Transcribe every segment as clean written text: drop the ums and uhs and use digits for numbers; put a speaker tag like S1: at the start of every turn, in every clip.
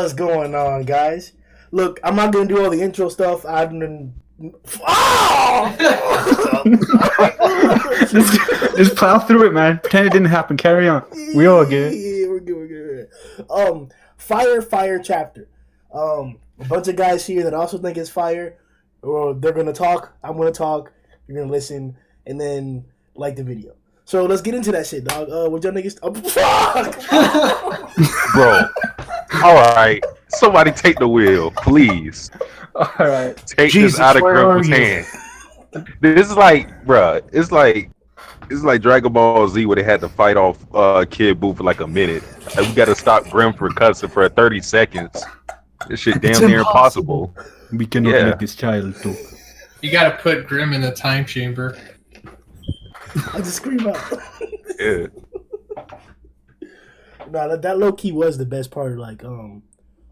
S1: What's going on, guys? Look, I'm not gonna do all the intro stuff. I've been. Oh!
S2: just plow through it, man. Pretend it didn't happen. Carry on. We all get it.
S1: Yeah, we're good. Fire chapter. A bunch of guys here that also think it's fire. Or they're gonna talk. I'm gonna talk. You're gonna listen, and then like the video. So let's get into that shit, dog. What y'all niggas? Oh, fuck!
S3: Bro. All right. Somebody take the wheel, please.
S2: All right.
S3: Take this out of Grimm's hand. This is like, bruh. It's like Dragon Ball Z where they had to fight off Kid Buu for like a minute. Like, we got to stop Grimm for cussing for 30 seconds. This shit damn near impossible.
S2: We cannot let this child talk.
S4: You got to put Grimm in the time chamber.
S1: I just scream out.
S3: Yeah.
S1: No, that low key was the best part of like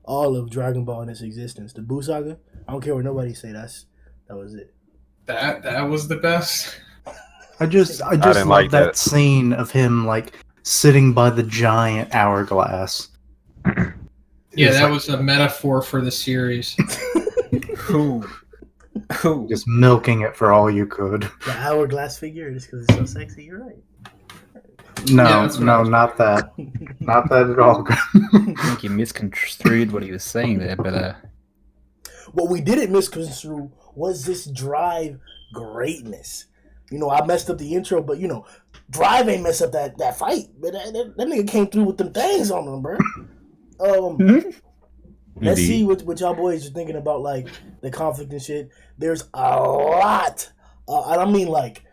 S1: all of Dragon Ball in its existence. The Buu saga. I don't care what nobody say. That was it.
S4: That was the best.
S2: I just love
S3: like
S2: that scene of him like sitting by the giant hourglass.
S4: Yeah, that was a metaphor for the series.
S2: Who? Just milking it for all you could.
S1: The hourglass figure, just because it's so sexy. You're right.
S2: No, not that. Not that at all.
S5: I think you misconstrued what he was saying there, but
S1: what we didn't misconstrue was this Drive greatness. You know, I messed up the intro, but you know, Drive ain't messed up that fight. But that nigga came through with them things on him, bro. Let's see what y'all boys are thinking about, like the conflict and shit. There's a lot. I mean, like,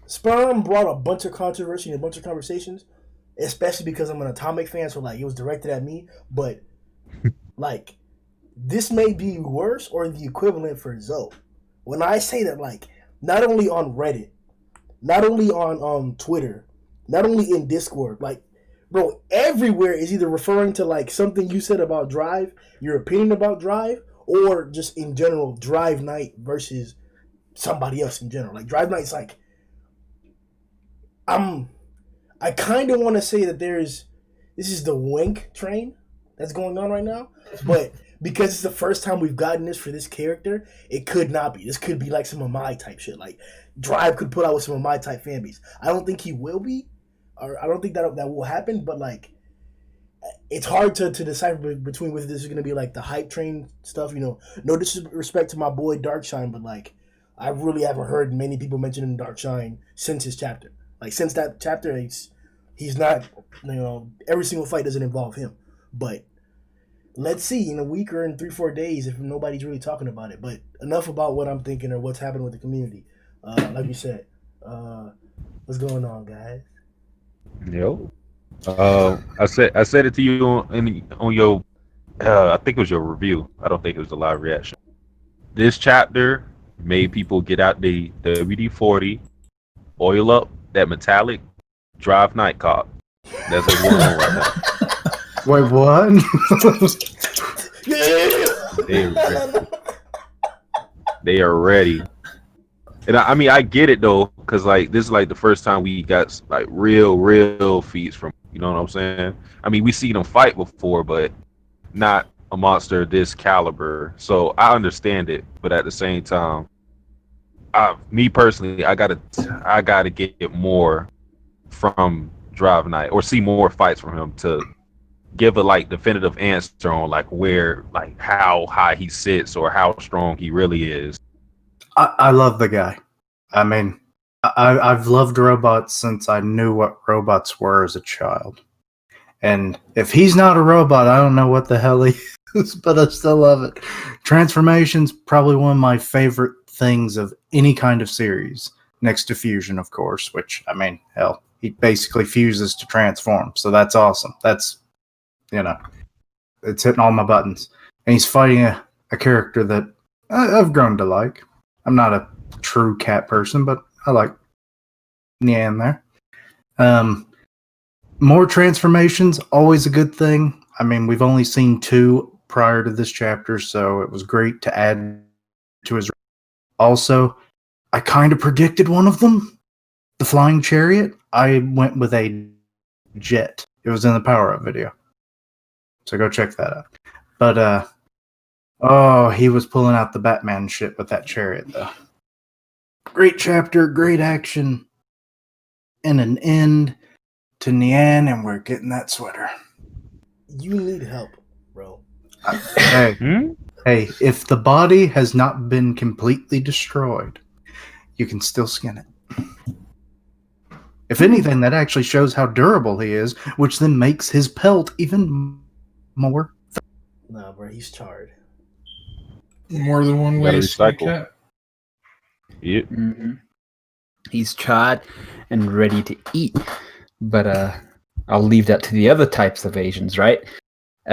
S1: Sperm brought a bunch of controversy and a bunch of conversations, especially because I'm an Atomic fan, so like it was directed at me. But like, this may be worse or the equivalent for Zoe. When I say that, like, not only on Reddit, not only on Twitter, not only in Discord, like, bro, everywhere is either referring to like something you said about Drive, your opinion about Drive, or just in general Drive Night versus somebody else in general. Like Drive Night's like, I kind of want to say that this is the wink train that's going on right now, but because it's the first time we've gotten this for this character, it could not be. This could be like some of my type shit. Like Drive could put out with some of my type fanbase. I don't think he will be, or I don't think that will happen. But like, it's hard to decipher between whether this is gonna be like the hype train stuff. You know, no disrespect to my boy Darkshine, but like, I really haven't heard many people mentioning Darkshine since his chapter. Like since that chapter, he's not. You know, every single fight doesn't involve him, but. Let's see in a week or in 3-4 days if nobody's really talking about it. But enough about what I'm thinking or what's happening with the community. Like you said, what's going on, guys?
S3: Yo, I said it to you on your, I think it was your review. I don't think it was a live reaction. This chapter made people get out the WD-40, oil up that metallic, drive night cop. That's what's going on right now.
S2: Wait, what?
S3: They are ready. And I mean, I get it though, because like this is like the first time we got like real feats from, you know what I'm saying? I mean, we see them fight before, but not a monster this caliber. So I understand it, but at the same time, me personally, I gotta get more from Drive Night or see more fights from him to give a like definitive answer on like where, like how high he sits or how strong he really is.
S2: I love the guy. I mean, I've loved robots since I knew what robots were as a child. And if he's not a robot, I don't know what the hell he is, but I still love it. Transformation's probably one of my favorite things of any kind of series, next to fusion, of course, which, I mean, hell, he basically fuses to transform. So that's awesome. That's, you know, it's hitting all my buttons. And he's fighting a character that I've grown to like. I'm not a true cat person, but I like Nyan there. More transformations, always a good thing. I mean, we've only seen 2 prior to this chapter, so it was great to add to his. Also, I kind of predicted one of them, the flying chariot. I went with a jet. It was in the Power Up video. So go check that But oh, he was pulling out the Batman shit with that chariot though. Great chapter, great action, and an end to Nyan, and we're getting that sweater.
S1: You need help, bro.
S2: Hey,
S3: Hmm?
S2: hey, if the body has not been completely destroyed, you can still skin it. If anything, that actually shows how durable he is, which then makes his pelt even more.
S1: Nah, bro, he's charred.
S4: More than one
S3: You
S4: way
S3: gotta
S4: to skin a
S3: recycle.
S4: cat.
S3: Yeah.
S5: Mm-hmm. He's charred and ready to eat. But I'll leave that to the other types of Asians, right?
S4: Ooh.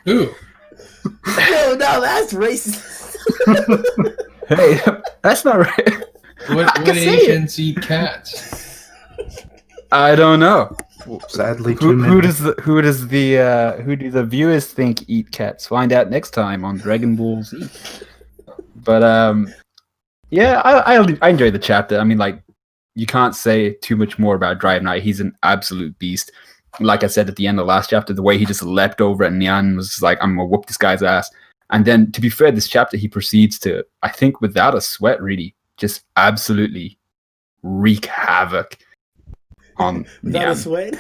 S1: Yo, no, that's racist.
S5: Hey, that's not right.
S4: What
S5: can say
S4: Asians eat cats?
S5: I don't know.
S2: Sadly,
S5: Who,
S2: too many.
S5: who do the viewers think eat cats? Find out next time on Dragon Ball Z. But yeah, I enjoyed the chapter. I mean, like, you can't say too much more about Drive Knight. He's an absolute beast. Like I said at the end of the last chapter, the way he just leapt over at Nyan was just like, I'm gonna whoop this guy's ass. And then, to be fair, this chapter he proceeds to, I think, without a sweat, really, just absolutely wreak havoc on
S1: Without a
S5: Nyan.
S1: sweat.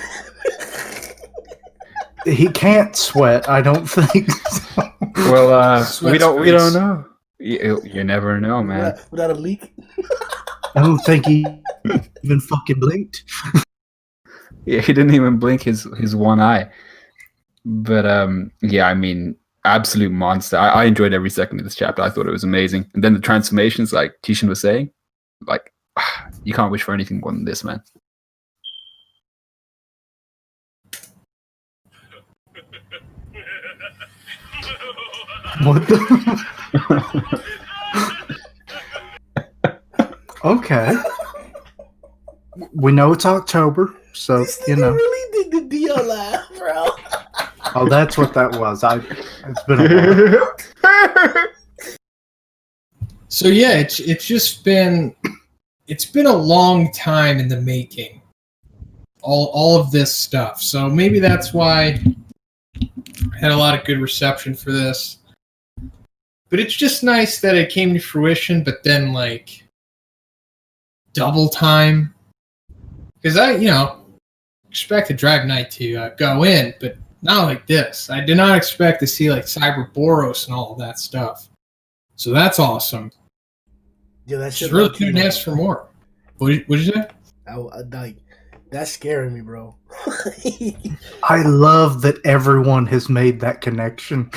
S2: He can't sweat, I don't think. So.
S5: Well, we don't
S4: Sweat's
S5: know. You never know, man.
S1: Without a leak.
S2: I don't think he even fucking blinked.
S5: Yeah, he didn't even blink his one eye. But yeah, I mean, absolute monster. I enjoyed every second of this chapter. I thought it was amazing. And then the transformations, like Tishan was saying, like, you can't wish for anything more than this, man.
S2: What the? Okay. We know it's October, so
S1: This
S2: you
S1: nigga
S2: know.
S1: really did the Dio laugh, bro.
S2: Oh, that's what that was. It's been a while.
S4: So yeah, it's just been a long time in the making. All of this stuff. So maybe that's why I had a lot of good reception for this. But it's just nice that it came to fruition, but then like double time. Because I expected Drive Knight to go in, but not like this. I did not expect to see like Cyber Boros and all of that stuff. So that's awesome.
S1: Yeah, that shit
S4: Just really couldn't ask for more. What did you say?
S1: Like, that's scaring me, bro.
S2: I love that everyone has made that connection.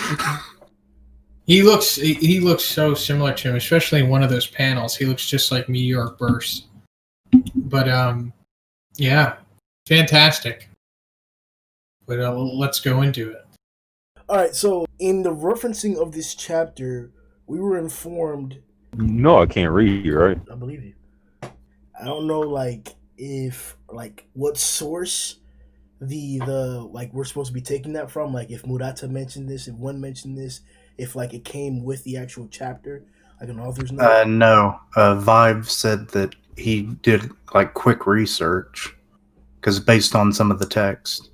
S4: He looks so similar to him, especially in one of those panels. He looks just like Meteoric Burst. But yeah, fantastic. But let's go into it.
S1: All right, so in the referencing of this chapter, we were informed.
S3: No, I can't read, right?
S1: I believe you. I don't know, like, if, like, what source the like we're supposed to be taking that from. Like, if Murata mentioned this, if one mentioned this, if like it came with the actual chapter, like an author's note.
S2: No. Vibe said that he did like quick research because based on some of the text,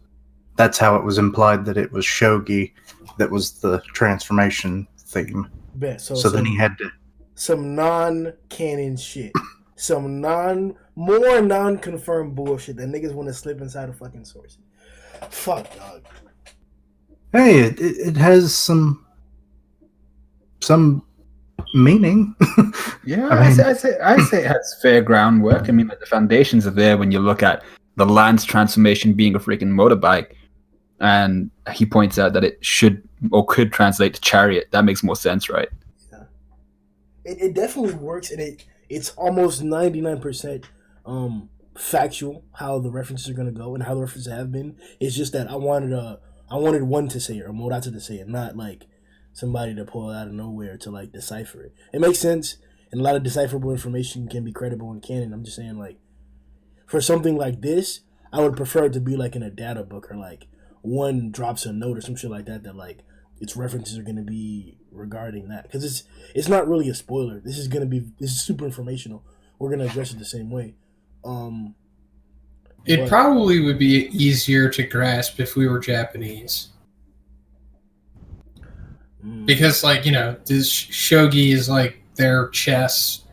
S2: that's how it was implied that it was Shogi that was the transformation theme.
S1: Bet.
S2: So then he had to.
S1: Some non-canon shit. Some more non-confirmed bullshit that niggas want to slip inside of fucking sources. Fuck, dog.
S2: Hey, it has some meaning.
S5: Yeah,
S2: I mean-
S5: I say it has fair groundwork. I mean, like, the foundations are there when you look at the Lance transformation being a freaking motorbike, and he points out that it should or could translate to chariot. That makes more sense, right?
S1: Yeah. It definitely works, and it's almost 99% factual how the references are gonna go and how the references have been. It's just that I wanted one to say it or Morata to say it, not like somebody to pull it out of nowhere to like decipher it. It makes sense, and a lot of decipherable information can be credible in canon. I'm just saying, like, for something like this, I would prefer it to be like in a data book or like one drops a note or some shit like that that like its references are gonna be regarding that, because it's not really a spoiler. This is super informational. We're gonna address it the same way.
S4: It
S1: But-
S4: probably would be easier to grasp if we were Japanese. Because, like, you know, this shogi is like their chess.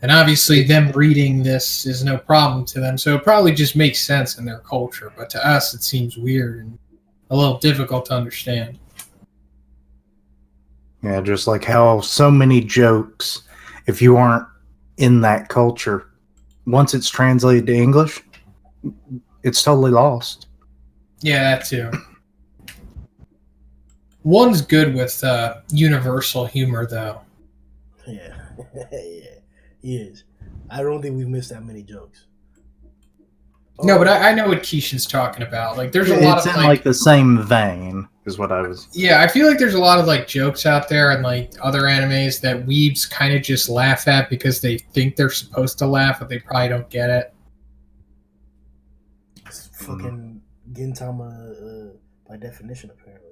S4: And obviously, them reading this is no problem to them. So it probably just makes sense in their culture. But to us, it seems weird and a little difficult to understand.
S2: Yeah, just like how so many jokes, if you aren't in that culture, once it's translated to English, it's totally lost.
S4: Yeah, that too. One's good with universal humor, though.
S1: Yeah, yeah, he is. I don't think we've missed that many jokes.
S4: No, but I know what Keishan's talking about. Like, there's a lot
S2: It's
S4: of
S2: in like the same vein, is what I was.
S4: Yeah, I feel like there's a lot of like jokes out there and like other animes that weebs kind of just laugh at because they think they're supposed to laugh, but they probably don't get it.
S1: It's fucking Gintama by definition, apparently.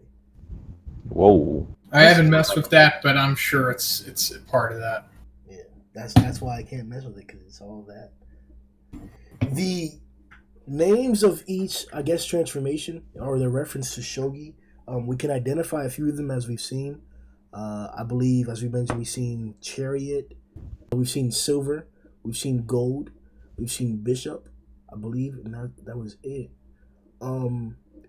S3: Whoa.
S4: I haven't messed with that, but I'm sure it's a part of that.
S1: Yeah, that's why I can't mess with it, because it's all that. The names of each, I guess, transformation or the reference to shogi, we can identify a few of them as we've seen. I believe, as we mentioned, we've seen chariot, we've seen silver, we've seen gold, we've seen bishop, I believe, and that was it.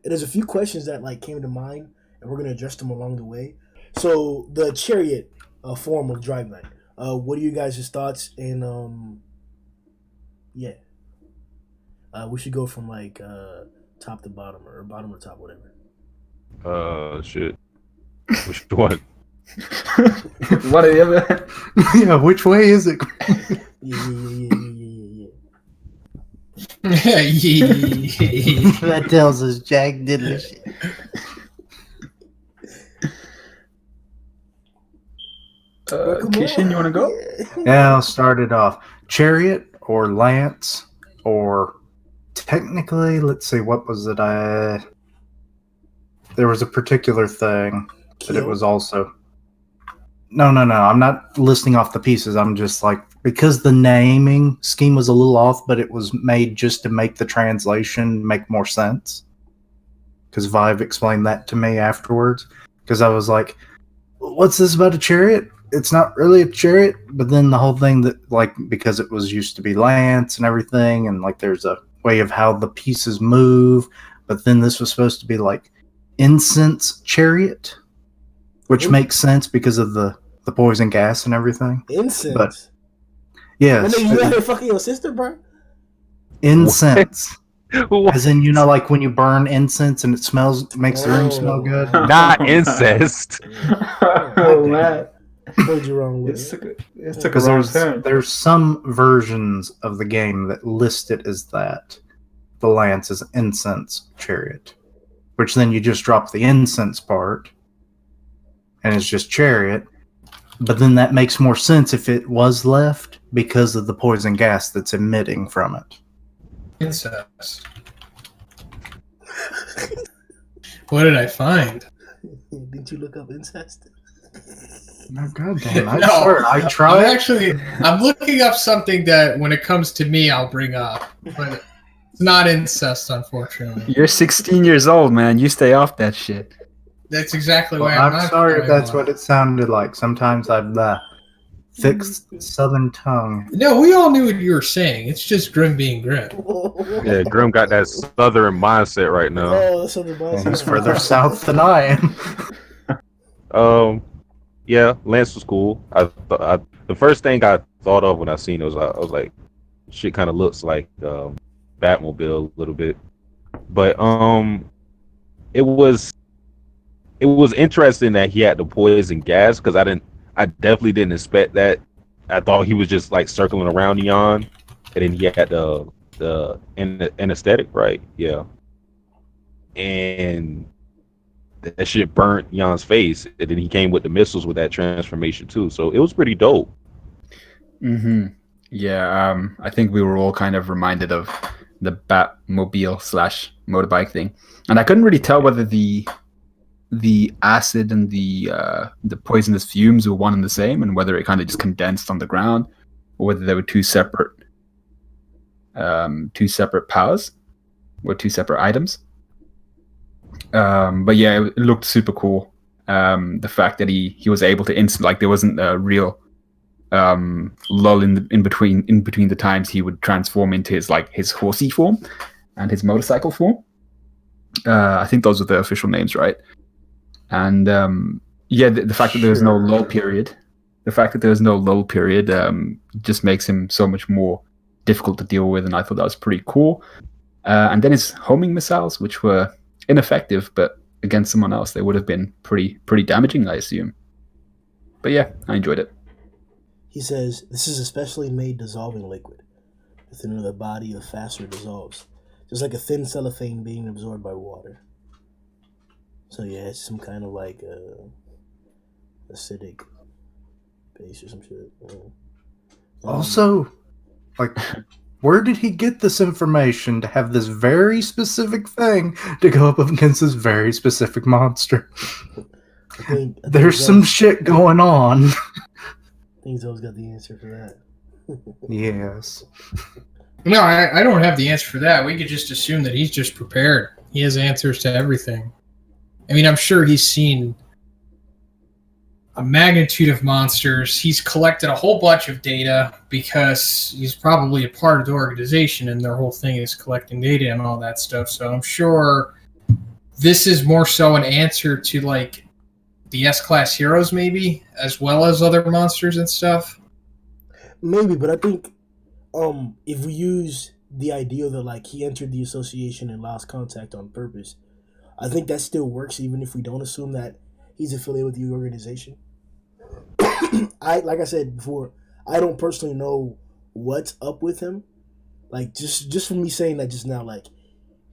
S1: There's a few questions that like came to mind, and we're gonna address them along the way. So the chariot form of Drive Knight. What are you guys' thoughts? And yeah, we should go from like top to bottom or bottom to top, whatever.
S3: Shit. Which one?
S5: What are the other?
S2: Yeah, which way is it?
S1: Yeah.
S2: That tells us Jack did this shit.
S5: Kishin, you want to go?
S2: Yeah, I'll start it off. Chariot or lance or technically, let's see, what was it? There was a particular thing that it was also. No. I'm not listing off the pieces. I'm just like, because the naming scheme was a little off, but it was made just to make the translation make more sense. Because Vive explained that to me afterwards. Because I was like, what's this about a chariot? It's not really a chariot, but then the whole thing that, like, because it was used to be lance and everything, and like there's a way of how the pieces move, but then this was supposed to be like incense chariot, which makes sense because of the poison gas and everything.
S1: Incense.
S2: But yes,
S1: And then you out here fucking your sister, bro.
S2: incense,
S3: What?
S2: as in, you know, like when you burn incense and it makes the room smell good.
S3: Not incest.
S5: Oh man,
S1: Told you wrong with
S5: it
S1: it.
S5: took a
S2: Because
S5: wrong turn.
S2: there's some versions of the game that list it as that. The lance is incense chariot, which then you just drop the incense part, and it's just chariot. But then that makes more sense if it was left because of the poison gas that's emitting from it.
S4: Incest. What did I find?
S1: Didn't you look up incest?
S2: No, goddamn! I
S4: No,
S2: swear, I tried.
S4: I'm looking up something that when it comes to me, I'll bring up. But it's not incest, unfortunately.
S5: You're 16 years old, man. You stay off that shit.
S4: That's exactly why
S2: Well,
S4: I'm
S2: I'm
S4: not
S2: sorry if
S4: trying
S2: that's
S4: one.
S2: what it sounded like. Sometimes I've thick southern tongue.
S4: No, we all knew what you were saying. It's just Grimm being Grimm.
S3: Yeah, Grimm got that southern mindset right now.
S1: Oh, that's something about
S2: He's further south than I am.
S3: Yeah, Lance was cool. The first thing I thought of when I seen it was I was like, shit kind of looks like Batmobile a little bit, but it was interesting that he had the poison gas because I definitely didn't expect that. I thought he was just like circling around Nyan, and then he had the anesthetic, right? Yeah, and that shit burnt Nyan's face, and then he came with the missiles with that transformation too. So it was pretty dope.
S5: Mm-hmm. Yeah, I think we were all kind of reminded of the Batmobile / motorbike thing, and I couldn't really tell whether the acid and the poisonous fumes were one and the same, and whether it kind of just condensed on the ground, or whether they were two separate powers. were two separate items. But yeah, it looked super cool. The fact that he was able to like there wasn't a real lull in between the times he would transform into his horsey form and his motorcycle form. I think those are the official names, right? And the fact that there's no lull period, just makes him so much more difficult to deal with, and I thought that was pretty cool. And then his homing missiles, which were ineffective, but against someone else they would have been pretty damaging, I assume. But yeah, I enjoyed it.
S1: He says, this is a specially made dissolving liquid. The thinner the body, the faster it dissolves. Just like a thin cellophane being absorbed by water. So yeah, it's some kind of like acidic base or some shit.
S2: Also, like, where did he get this information to have this very specific thing to go up against this very specific monster?
S1: I think
S2: There's some shit going on.
S1: I think Zoe's got the answer for that.
S2: Yes.
S4: No, I don't have the answer for that. We could just assume that he's just prepared. He has answers to everything. I mean, I'm sure he's seen a magnitude of monsters. He's collected a whole bunch of data because he's probably a part of the organization and their whole thing is collecting data and all that stuff. So I'm sure this is more so an answer to like the S-class heroes maybe, as well as other monsters and stuff.
S1: Maybe, but I think if we use the idea that like he entered the association and lost contact on purpose, I think that still works even if we don't assume that he's affiliated with the organization. Like I said before, I don't personally know what's up with him. Like just from me saying that just now, like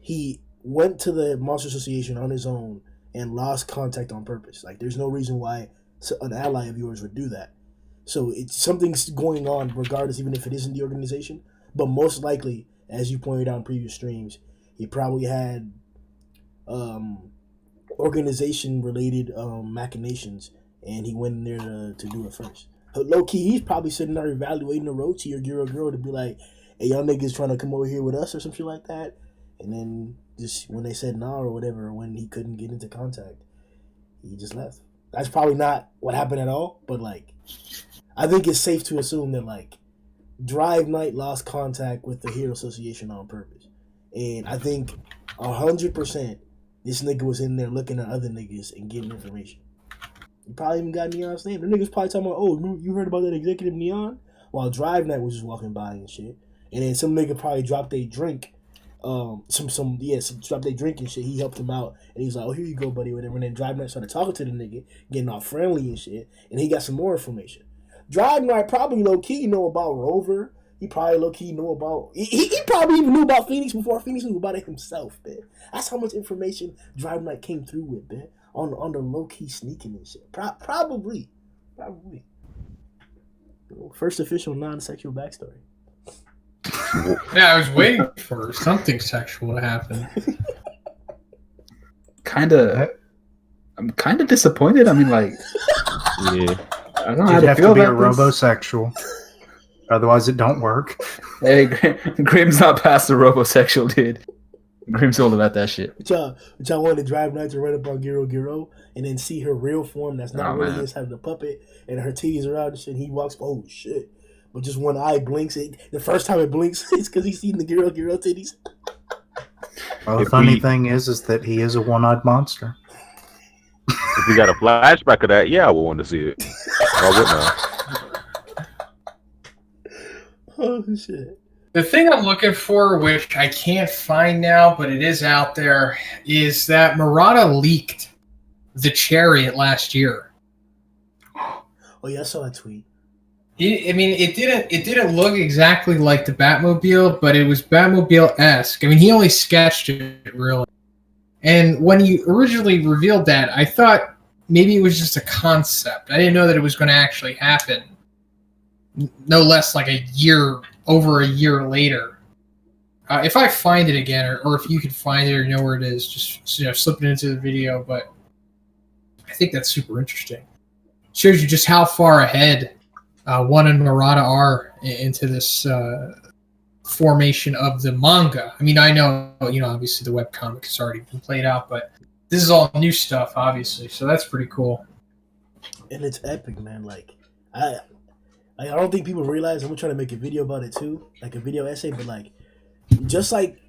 S1: he went to the Monster Association on his own and lost contact on purpose. Like there's no reason why an ally of yours would do that. So it's something's going on regardless, even if it isn't the organization. But most likely, as you pointed out in previous streams, he probably had organization-related machinations, and he went in there to do it first. Low-key, he's probably sitting there evaluating the road to your girl to be like, hey, y'all niggas trying to come over here with us or some shit like that. And then just when they said nah or whatever, when he couldn't get into contact, he just left. That's probably not what happened at all, but like, I think it's safe to assume that like Drive Knight lost contact with the Hero Association on purpose. And I think 100% this nigga was in there looking at other niggas and getting information. You probably even got Nyan's name. The niggas probably talking about, oh, you heard about that executive Nyan? While Drive Knight was just walking by and shit. And then some nigga probably dropped a drink. Some dropped a drink and shit. He helped him out. And he was like, oh, here you go, buddy, whatever. And then Drive Knight started talking to the nigga, getting all friendly and shit. And he got some more information. Drive Knight probably low-key know about Rover. He probably low-key know about... He probably even knew about Phoenix before Phoenix knew about it himself, man. That's how much information Drive Knight came through with, man. On the low-key sneaking and shit. Probably. First official non-sexual backstory.
S4: Yeah, I was waiting for something sexual to happen.
S5: I'm kind of disappointed. I mean, like...
S3: Yeah.
S5: I don't know how
S2: You'd
S5: to
S2: have
S5: feel
S2: to be a
S5: about this.
S2: robosexual. Otherwise, it don't work.
S5: Hey, Grimm's not past the robosexual, dude. Grimm's all about that shit.
S1: But y'all wanted Drive Knight to run up on Giro and then see her real form that's not really inside the puppet and her titties are out and shit. And he walks, oh shit. But just one eye blinks. The first time it blinks, it's because he's seen the Giro titties.
S2: Well, the funny thing is that he is a one-eyed monster.
S3: If we got a flashback of that, yeah, I would want to see it. I would not.
S1: Oh shit.
S4: The thing I'm looking for, which I can't find now, but it is out there, is that Murata leaked the Chariot last year.
S1: Oh yeah, I saw that tweet.
S4: It didn't look exactly like the Batmobile, but it was Batmobile-esque. I mean, he only sketched it, really. And when he originally revealed that, I thought maybe it was just a concept. I didn't know that it was going to actually happen. No less like over a year later. If I find it again, or if you can find it or know where it is, just slip it into the video. But I think that's super interesting. Shows you just how far ahead One and Murata are into this formation of the manga. I mean, I know, obviously the webcomic has already been played out, but this is all new stuff, obviously, so that's pretty cool.
S1: And it's epic, man. Like, I don't think people realize. I'm trying to make a video about it too, like a video essay. But like, just like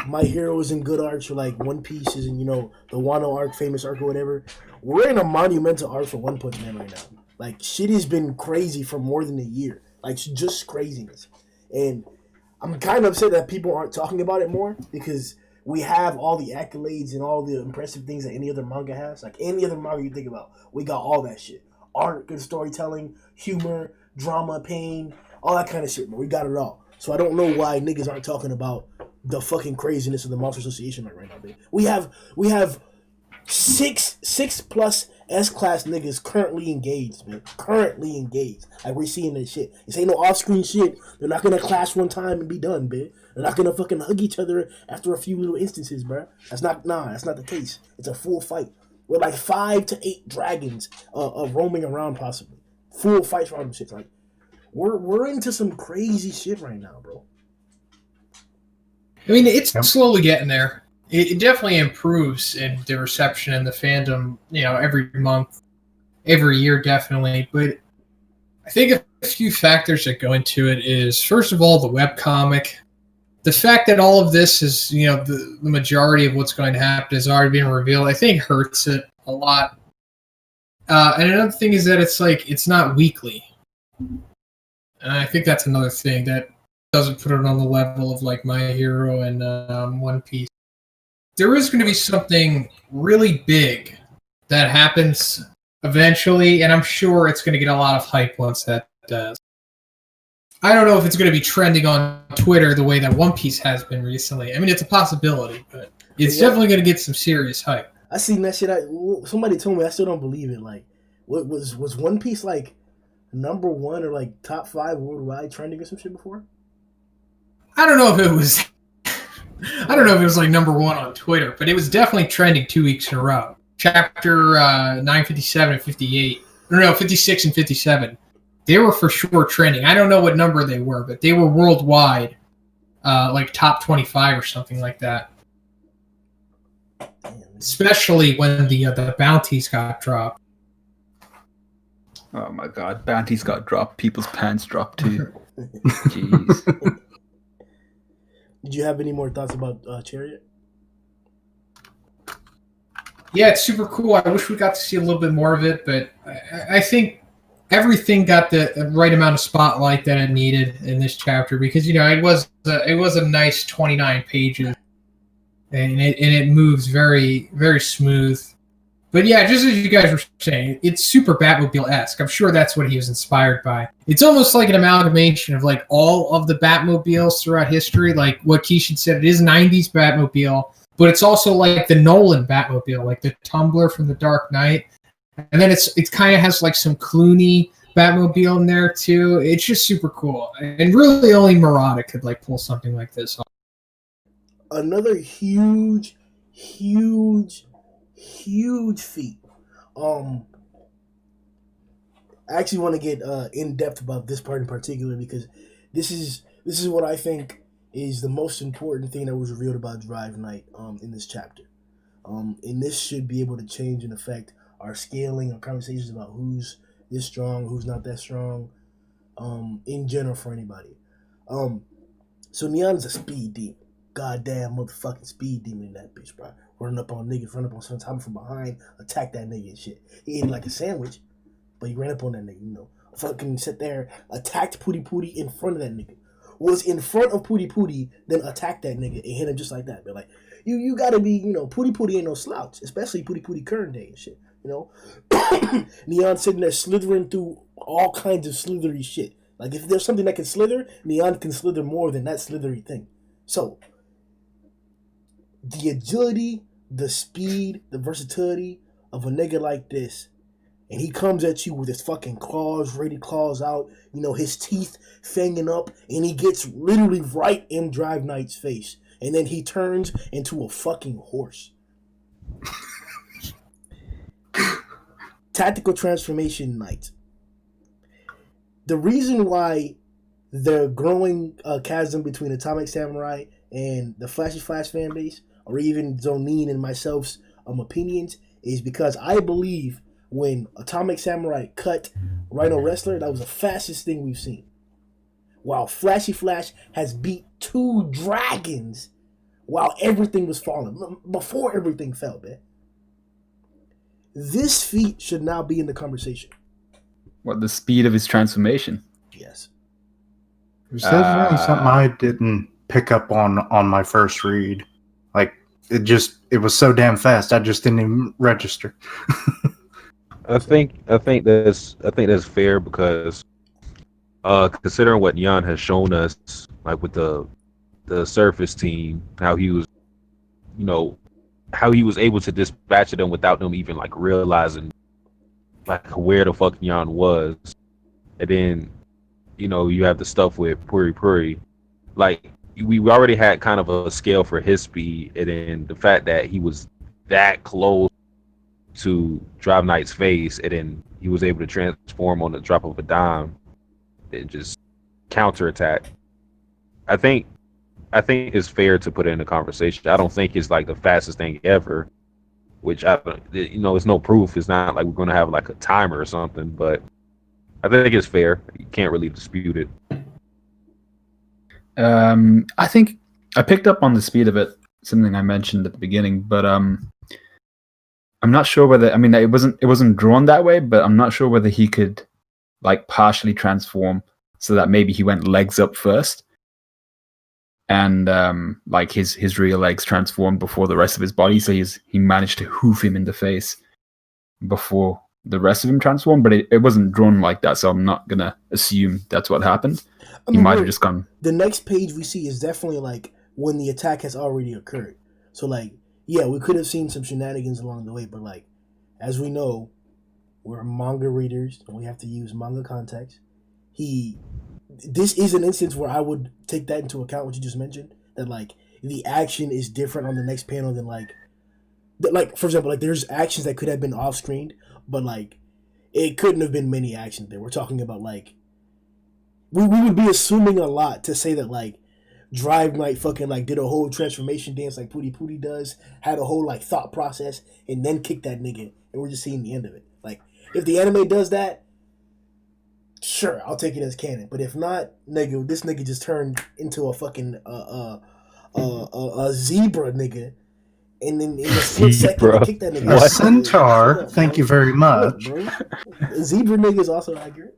S1: My Hero is in good arcs, or like One Piece is in, the Wano arc, famous arc or whatever. We're in a monumental arc for One Punch Man right now. Like, shit has been crazy for more than a year. Like, just craziness. And I'm kind of upset that people aren't talking about it more, because we have all the accolades and all the impressive things that any other manga has. Like, any other manga you think about, we got all that shit. Art, good storytelling, humor, drama, pain, all that kind of shit, man. We got it all. So I don't know why niggas aren't talking about the fucking craziness of the Monster Association right now, baby. We have six plus S-class niggas currently engaged, man. Currently engaged. Like, we're seeing this shit. This ain't no off-screen shit. They're not gonna clash one time and be done, man. They're not gonna fucking hug each other after a few little instances, bro. That's not the case. It's a full fight with like 5 to 8 dragons roaming around, possibly. Full fights around them shit. Like, we're into some crazy shit right now, bro.
S4: I mean, it's slowly getting there. It definitely improves in the reception and the fandom, every month, every year, definitely. But I think a few factors that go into it is, first of all, the webcomic. The fact that all of this is, the majority of what's going to happen has already been revealed, I think hurts it a lot. And another thing is that it's not weekly. And I think that's another thing that doesn't put it on the level of like My Hero and One Piece. There is going to be something really big that happens eventually, and I'm sure it's going to get a lot of hype once that does. I don't know if it's going to be trending on Twitter the way that One Piece has been recently. I mean, it's a possibility, but it's definitely going to get some serious hype.
S1: I seen that shit. Somebody told me, I still don't believe it. Like, what was One Piece like number 1 or like top 5 worldwide trending or some shit before?
S4: I don't know if it was. I don't know if it was like number 1 on Twitter, but it was definitely trending 2 weeks in a row. Chapter 957 and 58. No, 56 and 57. They were for sure trending. I don't know what number they were, but they were worldwide, like top 25 or something like that. Especially when the bounties got dropped.
S5: Oh my god, bounties got dropped. People's pants dropped too. Jeez.
S1: Did you have any more thoughts about Chariot?
S4: Yeah, it's super cool. I wish we got to see a little bit more of it, but I think everything got the right amount of spotlight that it needed in this chapter, because it was a nice 29 pages, and it moves very, very smooth. But yeah, just as you guys were saying, it's super Batmobile-esque. I'm sure that's what he was inspired by. It's almost like an amalgamation of like all of the Batmobiles throughout history. Like what Keishan said, it is 90s Batmobile, but it's also like the Nolan Batmobile, like the Tumbler from The Dark Knight. And then it kind of has like some Clooney Batmobile in there too. It's just super cool. And really only Murata could like pull something like this off.
S1: Another huge feat. I actually want to get in depth about this part in particular, because this is what I think is the most important thing that was revealed about Drive Night in this chapter. And this should be able to change and affect our scaling, our conversations about who's this strong, who's not that strong, in general for anybody. So Nyan is a speed demon. Goddamn motherfucking speed demon in that bitch, bro. Running up on niggas, running up on someone, from behind, attack that nigga and shit. He ate like a sandwich, but he ran up on that nigga, Fucking sit there, attacked Pooty Pooty in front of that nigga. Was in front of Pooty Pooty, then attacked that nigga and hit him just like that. But like, you gotta be, Pooty Pooty ain't no slouch, especially Pooty Pooty current day and shit, Nyan sitting there slithering through all kinds of slithery shit. Like, if there's something that can slither, Nyan can slither more than that slithery thing. So, the agility, the speed, the versatility of a nigga like this, and he comes at you with his fucking claws, ready claws out, his teeth fanging up, and he gets literally right in Drive Knight's face, and then he turns into a fucking horse. Tactical transformation Knight. The reason why the growing chasm between Atomic Samurai and the Flashy Flash fan base, or even Zhoniin and myself's opinions, is because I believe when Atomic Samurai cut Rhino Wrestler, that was the fastest thing we've seen. While Flashy Flash has beat 2 dragons while everything was falling, before everything fell, man. This feat should now be in the conversation.
S5: What, the speed of his transformation?
S1: Yes.
S2: Is that something I didn't pick up on my first read? Like, it was so damn fast, I just didn't even register.
S3: I think that's fair because considering what Nyan has shown us, like with the surface team, how he was, how he was able to dispatch them without them even like realizing like where the fuck Nyan was, and then you have the stuff with Puri Puri, like we already had kind of a scale for his speed, and then the fact that he was that close to Drive Knight's face, and then he was able to transform on the drop of a dime and just counterattack. I think it's fair to put it in the conversation. I don't think it's like the fastest thing ever, which it's no proof. It's not like we're gonna have like a timer or something, but I think it's fair. You can't really dispute it.
S5: I think I picked up on the speed of it, something I mentioned at the beginning, but I'm not sure whether it wasn't drawn that way, but I'm not sure whether he could like partially transform so that maybe he went legs up first, and like his rear legs transformed before the rest of his body, so he managed to hoof him in the face before the rest of him transformed, but it wasn't drawn like that, so I'm not gonna assume that's what happened. He might have just gone.
S1: The next page we see is definitely like when the attack has already occurred. So like, yeah, we could have seen some shenanigans along the way, but like, as we know, we're manga readers and we have to use manga context. This is an instance where I would take that into account, what you just mentioned, that like the action is different on the next panel than like for example, like there's actions that could have been off screened, but like it couldn't have been many actions there. We're talking about like we would be assuming a lot to say that like Drive Knight fucking like did a whole transformation dance like Pooty Pooty does, had a whole like thought process, and then kicked that nigga, and we're just seeing the end of it. Like if the anime does that, sure, I'll take it as canon. But if not, nigga, this nigga just turned into a fucking a zebra nigga, and then in a split second to kick that nigga.
S2: A centaur. Thank you very much.
S1: Zebra nigga is also accurate.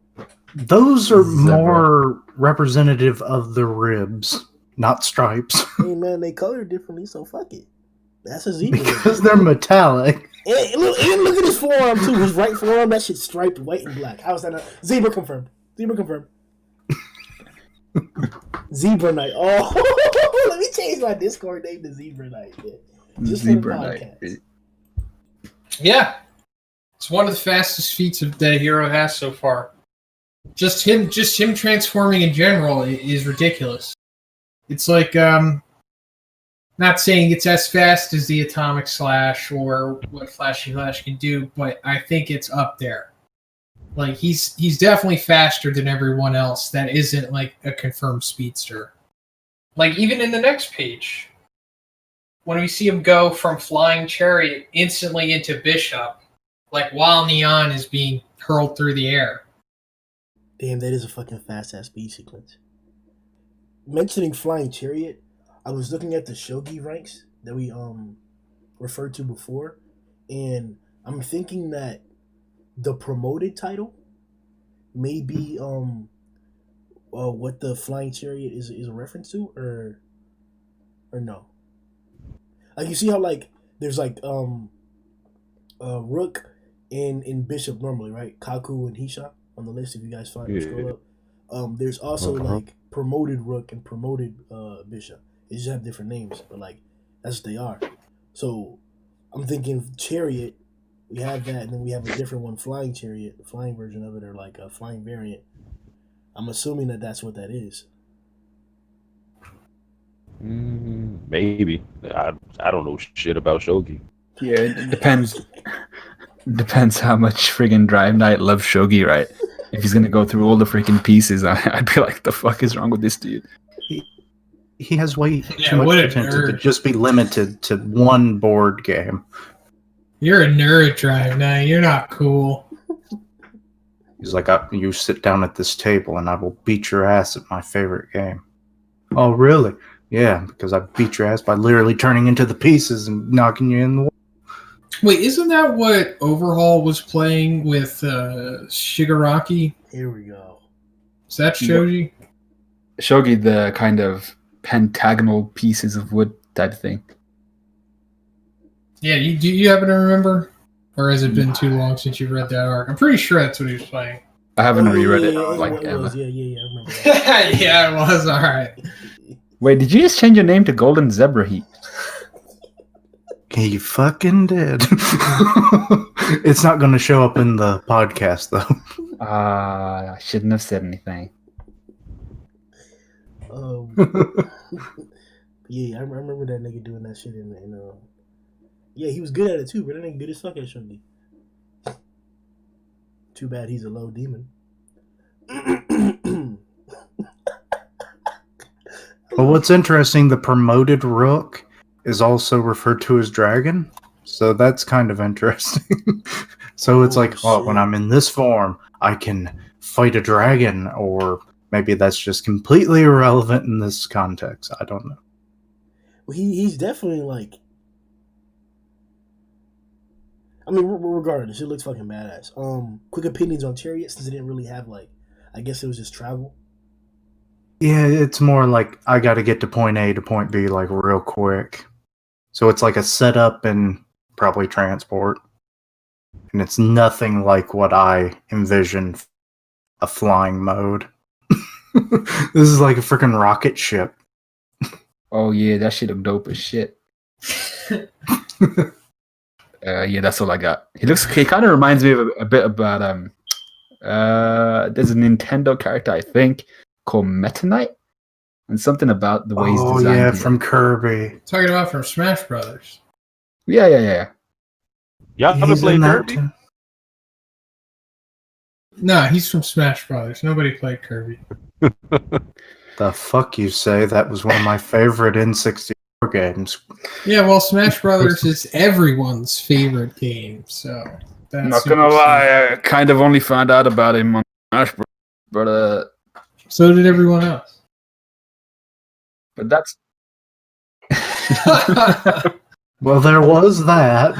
S2: Those are more representative of the ribs, not stripes.
S1: Hey man, they color differently, so fuck it. That's a zebra.
S2: Because they're metallic.
S1: And look at his forearm too. His right forearm, that shit's striped white and black. How is that not? Zebra confirmed. Zebra confirmed. Zebra Knight. Oh, let me change my Discord name to Zebra Knight. Just
S5: Zebra Knight.
S4: Yeah, it's one of the fastest feats that hero has so far. Just him transforming in general is ridiculous. It's like not saying it's as fast as the Atomic Slash or what Flashy Flash can do, but I think it's up there. Like he's definitely faster than everyone else that isn't like a confirmed speedster. Like even in the next page, when we see him go from Flying Chariot instantly into Bishop, like while Nyan is being hurled through the air.
S1: Damn, that is a fucking fast-ass speed sequence. Mentioning Flying Chariot, I was looking at the shogi ranks that we referred to before, and I'm thinking that the promoted title may be what the Flying Chariot is a reference to, or no? Like you see how like there's like Rook and Bishop normally, right? Kaku and Hisha on the list if you guys scroll up. There's also like promoted Rook and promoted Bishop. They just have different names, but like that's what they are. So I'm thinking Chariot, we have that, and then we have a different one, Flying Chariot, the flying version of it, or like a flying variant. I'm assuming that that's what that is.
S3: Maybe. I don't know shit about shogi.
S5: Yeah, it depends. Depends how much friggin' Drive Knight loves shogi, right? if he's gonna go through all the freaking pieces, I'd be like, the fuck is wrong with this dude?
S2: He has way
S4: Yeah,
S2: too much
S4: what a
S2: potential to
S4: nerd.
S2: just be limited to one board game.
S4: You're a nerd, Drive Now. You're not cool.
S2: He's like, you sit down at this table and I will beat your ass at my favorite game. Oh, really? Yeah, because I beat your ass by literally turning into the pieces and knocking you in the wall.
S4: Wait, isn't that what Overhaul was playing with Shigaraki?
S1: Here we go.
S4: Is that Shoji?
S5: Shogi, the kind of pentagonal pieces of wood type thing.
S4: Yeah, do you happen to remember? Or has it been too long since you've read that arc? I'm pretty sure that's what he was playing.
S5: I haven't reread it
S1: it
S5: like
S1: was,
S5: ever.
S1: Yeah, I remember that.
S4: Yeah, it was. All right.
S5: Wait, did you just change your name to Golden Zebra Heat?
S2: He fucking did. It's not going to show up in the podcast, though.
S5: I shouldn't have said anything.
S1: Yeah, I remember that nigga doing that shit yeah, he was good at it too, but that nigga good as fuck at Shogi. Too bad he's a low demon.
S2: But what's interesting, the promoted Rook is also referred to as Dragon. So that's kind of interesting. So it's like, when I'm in this form, I can fight a dragon, or maybe that's just completely irrelevant in this context. I don't know.
S1: Well, he's definitely like, I mean, regardless, it looks fucking badass. Quick opinions on Chariot, since it didn't really have I guess it was just travel.
S2: Yeah, it's more like I got to get to point A to point B real quick. So it's like a setup and probably transport. And it's nothing like what I envisioned a flying mode. This is like a freaking rocket ship.
S5: Oh yeah, that shit look dope as shit. Yeah, that's all I got. He kind of reminds me of a bit about there's a Nintendo character I think called Meta Knight, and something about the way he's designed.
S2: Oh yeah, from Kirby.
S4: Talking about from Smash Brothers.
S5: Yeah.
S3: Y'all haven't played Kirby?
S4: Nah, he's from Smash Brothers. Nobody played Kirby.
S2: The fuck you say? That was one of my favorite N64 games.
S4: Yeah, well, Smash Brothers is everyone's favorite game, so that's
S5: Not gonna lie, I kind of only found out about him on Smash Bros. But
S4: so did everyone else.
S5: But that's
S2: Well, there was that.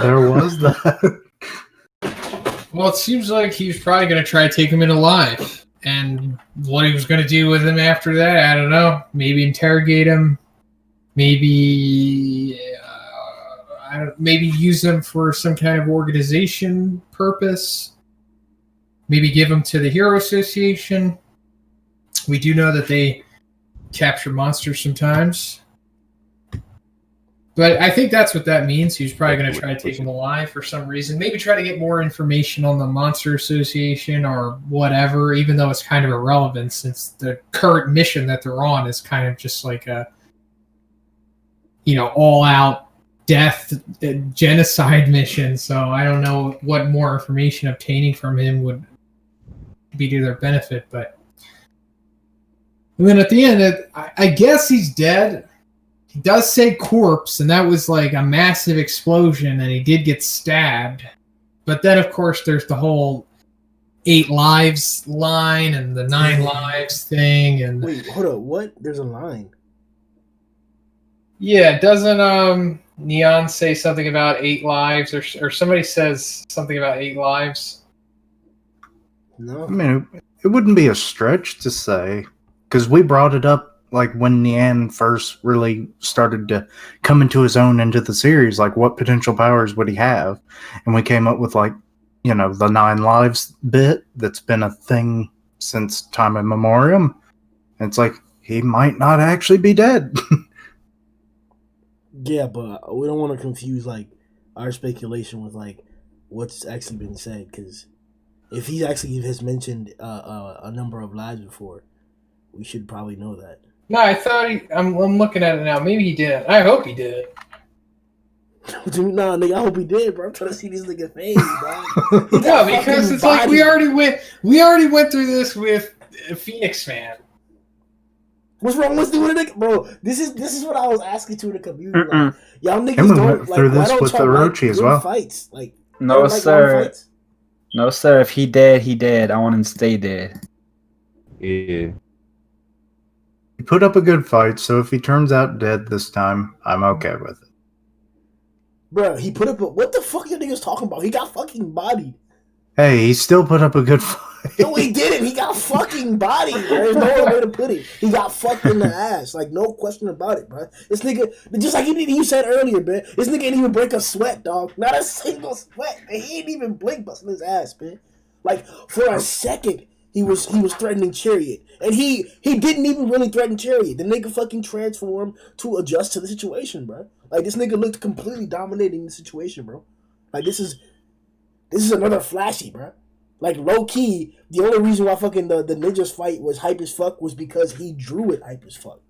S4: Well, it seems like he was probably going to try to take him in alive. And what he was going to do with him after that, I don't know. Maybe interrogate him. Maybe maybe use him for some kind of organization purpose. Maybe give him to the Hero Association. We do know that they capture monsters sometimes. But I think that's what that means. He was probably going to try to take him alive for some reason. Maybe try to get more information on the Monster Association or whatever, even though it's kind of irrelevant since the current mission that they're on is kind of just like a, all-out death, genocide mission. So I don't know what more information obtaining from him would be to their benefit. But and then at the end, I guess he's dead. He does say corpse, and that was like a massive explosion, and he did get stabbed. But then, of course, there's the whole 8 lives line and the 9 lives thing. And
S1: wait, hold up, what? There's a line.
S4: Yeah, doesn't Nyan say something about 8 lives, or somebody says something about 8 lives?
S1: No.
S2: I mean, it wouldn't be a stretch to say, because we brought it up when Nyan first really started to come into his own into the series, what potential powers would he have? And we came up with the 9 lives bit that's been a thing since time immemorial. And it's he might not actually be dead.
S1: Yeah, but we don't want to confuse our speculation with what's actually been said, because if he actually has mentioned a number of lives before, we should probably know that.
S4: No, I thought I'm looking at it now. Maybe he didn't. I hope he did.
S1: Nah, nigga, I hope he did, bro. I'm trying to see this nigga face, bro.
S4: No, because it's like we already went through this with Phoenix Man.
S1: What's wrong with doing it, bro? This is what I was asking to the community. Like, y'all niggas
S2: Him
S1: don't
S2: went
S1: like.
S2: through
S1: Why
S2: this
S1: don't
S2: with
S1: y'all
S2: Orochi
S1: like
S2: as
S1: good
S2: well.
S1: fights? Like,
S5: No,
S1: like long
S5: sir.
S1: fights?
S5: No, sir. If he dead, he dead. I want him to stay dead.
S3: Yeah.
S2: He put up a good fight, so if he turns out dead this time, I'm okay with it.
S1: Bro, he put up a. What the fuck you niggas talking about? He got fucking bodied.
S2: Hey, he still put up a good fight.
S1: No, he didn't. He got fucking bodied. There's no other way to put it. He got fucked in the ass. Like, no question about it, bro. This nigga, just like you said earlier, man. This nigga didn't even break a sweat, dog. Not a single sweat. Man. He didn't even blink busting his ass, man. Like, for a second, he was threatening Chariot. And he didn't even really threaten Chariot. The nigga fucking transformed to adjust to the situation, bro. Like, this nigga looked completely dominating the situation, bro. Like, this is another Flashy, bro. Like, low key, the only reason why fucking the ninjas fight was hype as fuck was because he drew it hype as fuck.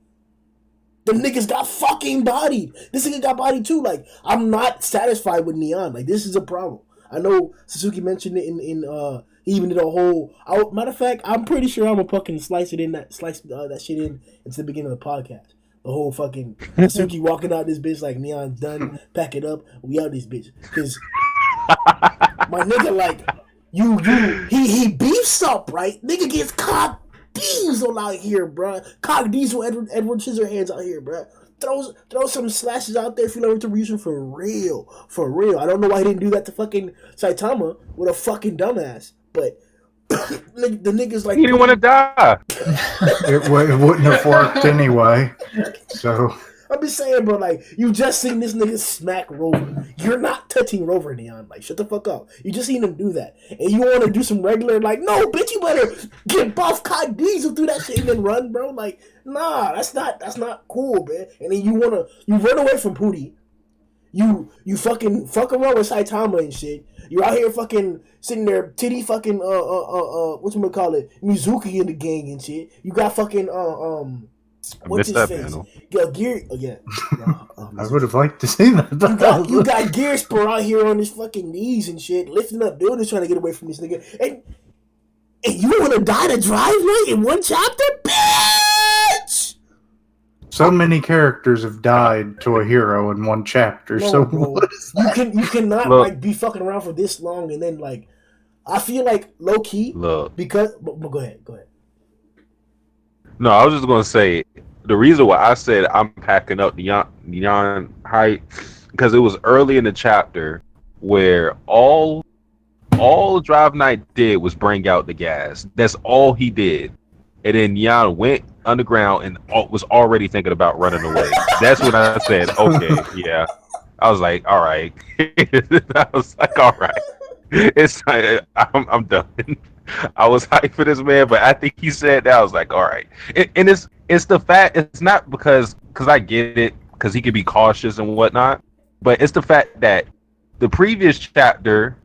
S1: The niggas got fucking bodied. This nigga got bodied too. Like, I'm not satisfied with Nyan. Like, this is a problem. I know Satsuki mentioned it in he even did a whole. Matter of fact, I'm pretty sure I'm gonna fucking slice that shit in into the beginning of the podcast. The whole fucking Satsuki walking out this bitch like Nyan's done, pack it up, we out this bitch. Cause my nigga, like, he beefs up, right? Nigga gets cock diesel out here, bruh. Cock diesel Edward Scissorhands out here, bruh. Throw some slashes out there if you know retribution for real. For real. I don't know why he didn't do that to fucking Saitama with a fucking dumbass. But the niggas like
S3: He didn't want to die.
S2: It wouldn't have worked anyway. So
S1: I'm just saying, bro, like, you just seen this nigga smack Rover. You're not touching Rover, Nyan. Like, shut the fuck up. You just seen him do that. And you want to do some regular, like, no, bitch, you better get buff Cod Diesel through that shit and then run, bro. Like, nah, that's not cool, man. And then you run away from Pootie. You fucking fuck around with Saitama and shit. You're out here fucking sitting there, titty fucking, whatchamacallit, Mizuki in the gang and shit. You got fucking, what's his face?
S3: Panel.
S1: Yo, Gear. Oh, yeah.
S2: I would have liked to see that.
S1: You got Gear Spur out here on his fucking knees and shit, lifting up buildings trying to get away from this nigga. And you want to die to driveway in one chapter? Bitch!
S2: So many characters have died to a hero in one chapter.
S1: No,
S2: so
S1: bro.
S2: what is that?
S1: You cannot
S3: Look.
S1: like be fucking around for this long and then like I feel like low key
S3: Look.
S1: because but go ahead.
S3: No, I was just gonna say the reason why I said I'm packing up Nyan height because it was early in the chapter where all Drive Knight did was bring out the gas. That's all he did, and then Nyan went underground and was already thinking about running away. That's when I said, okay, yeah. I was like, all right. I was like, all right. It's I'm done. I was hyped for this man, but I think he said that. I was like, all right. And it's the fact. It's not because I get it because he could be cautious and whatnot, but it's the fact that the previous chapter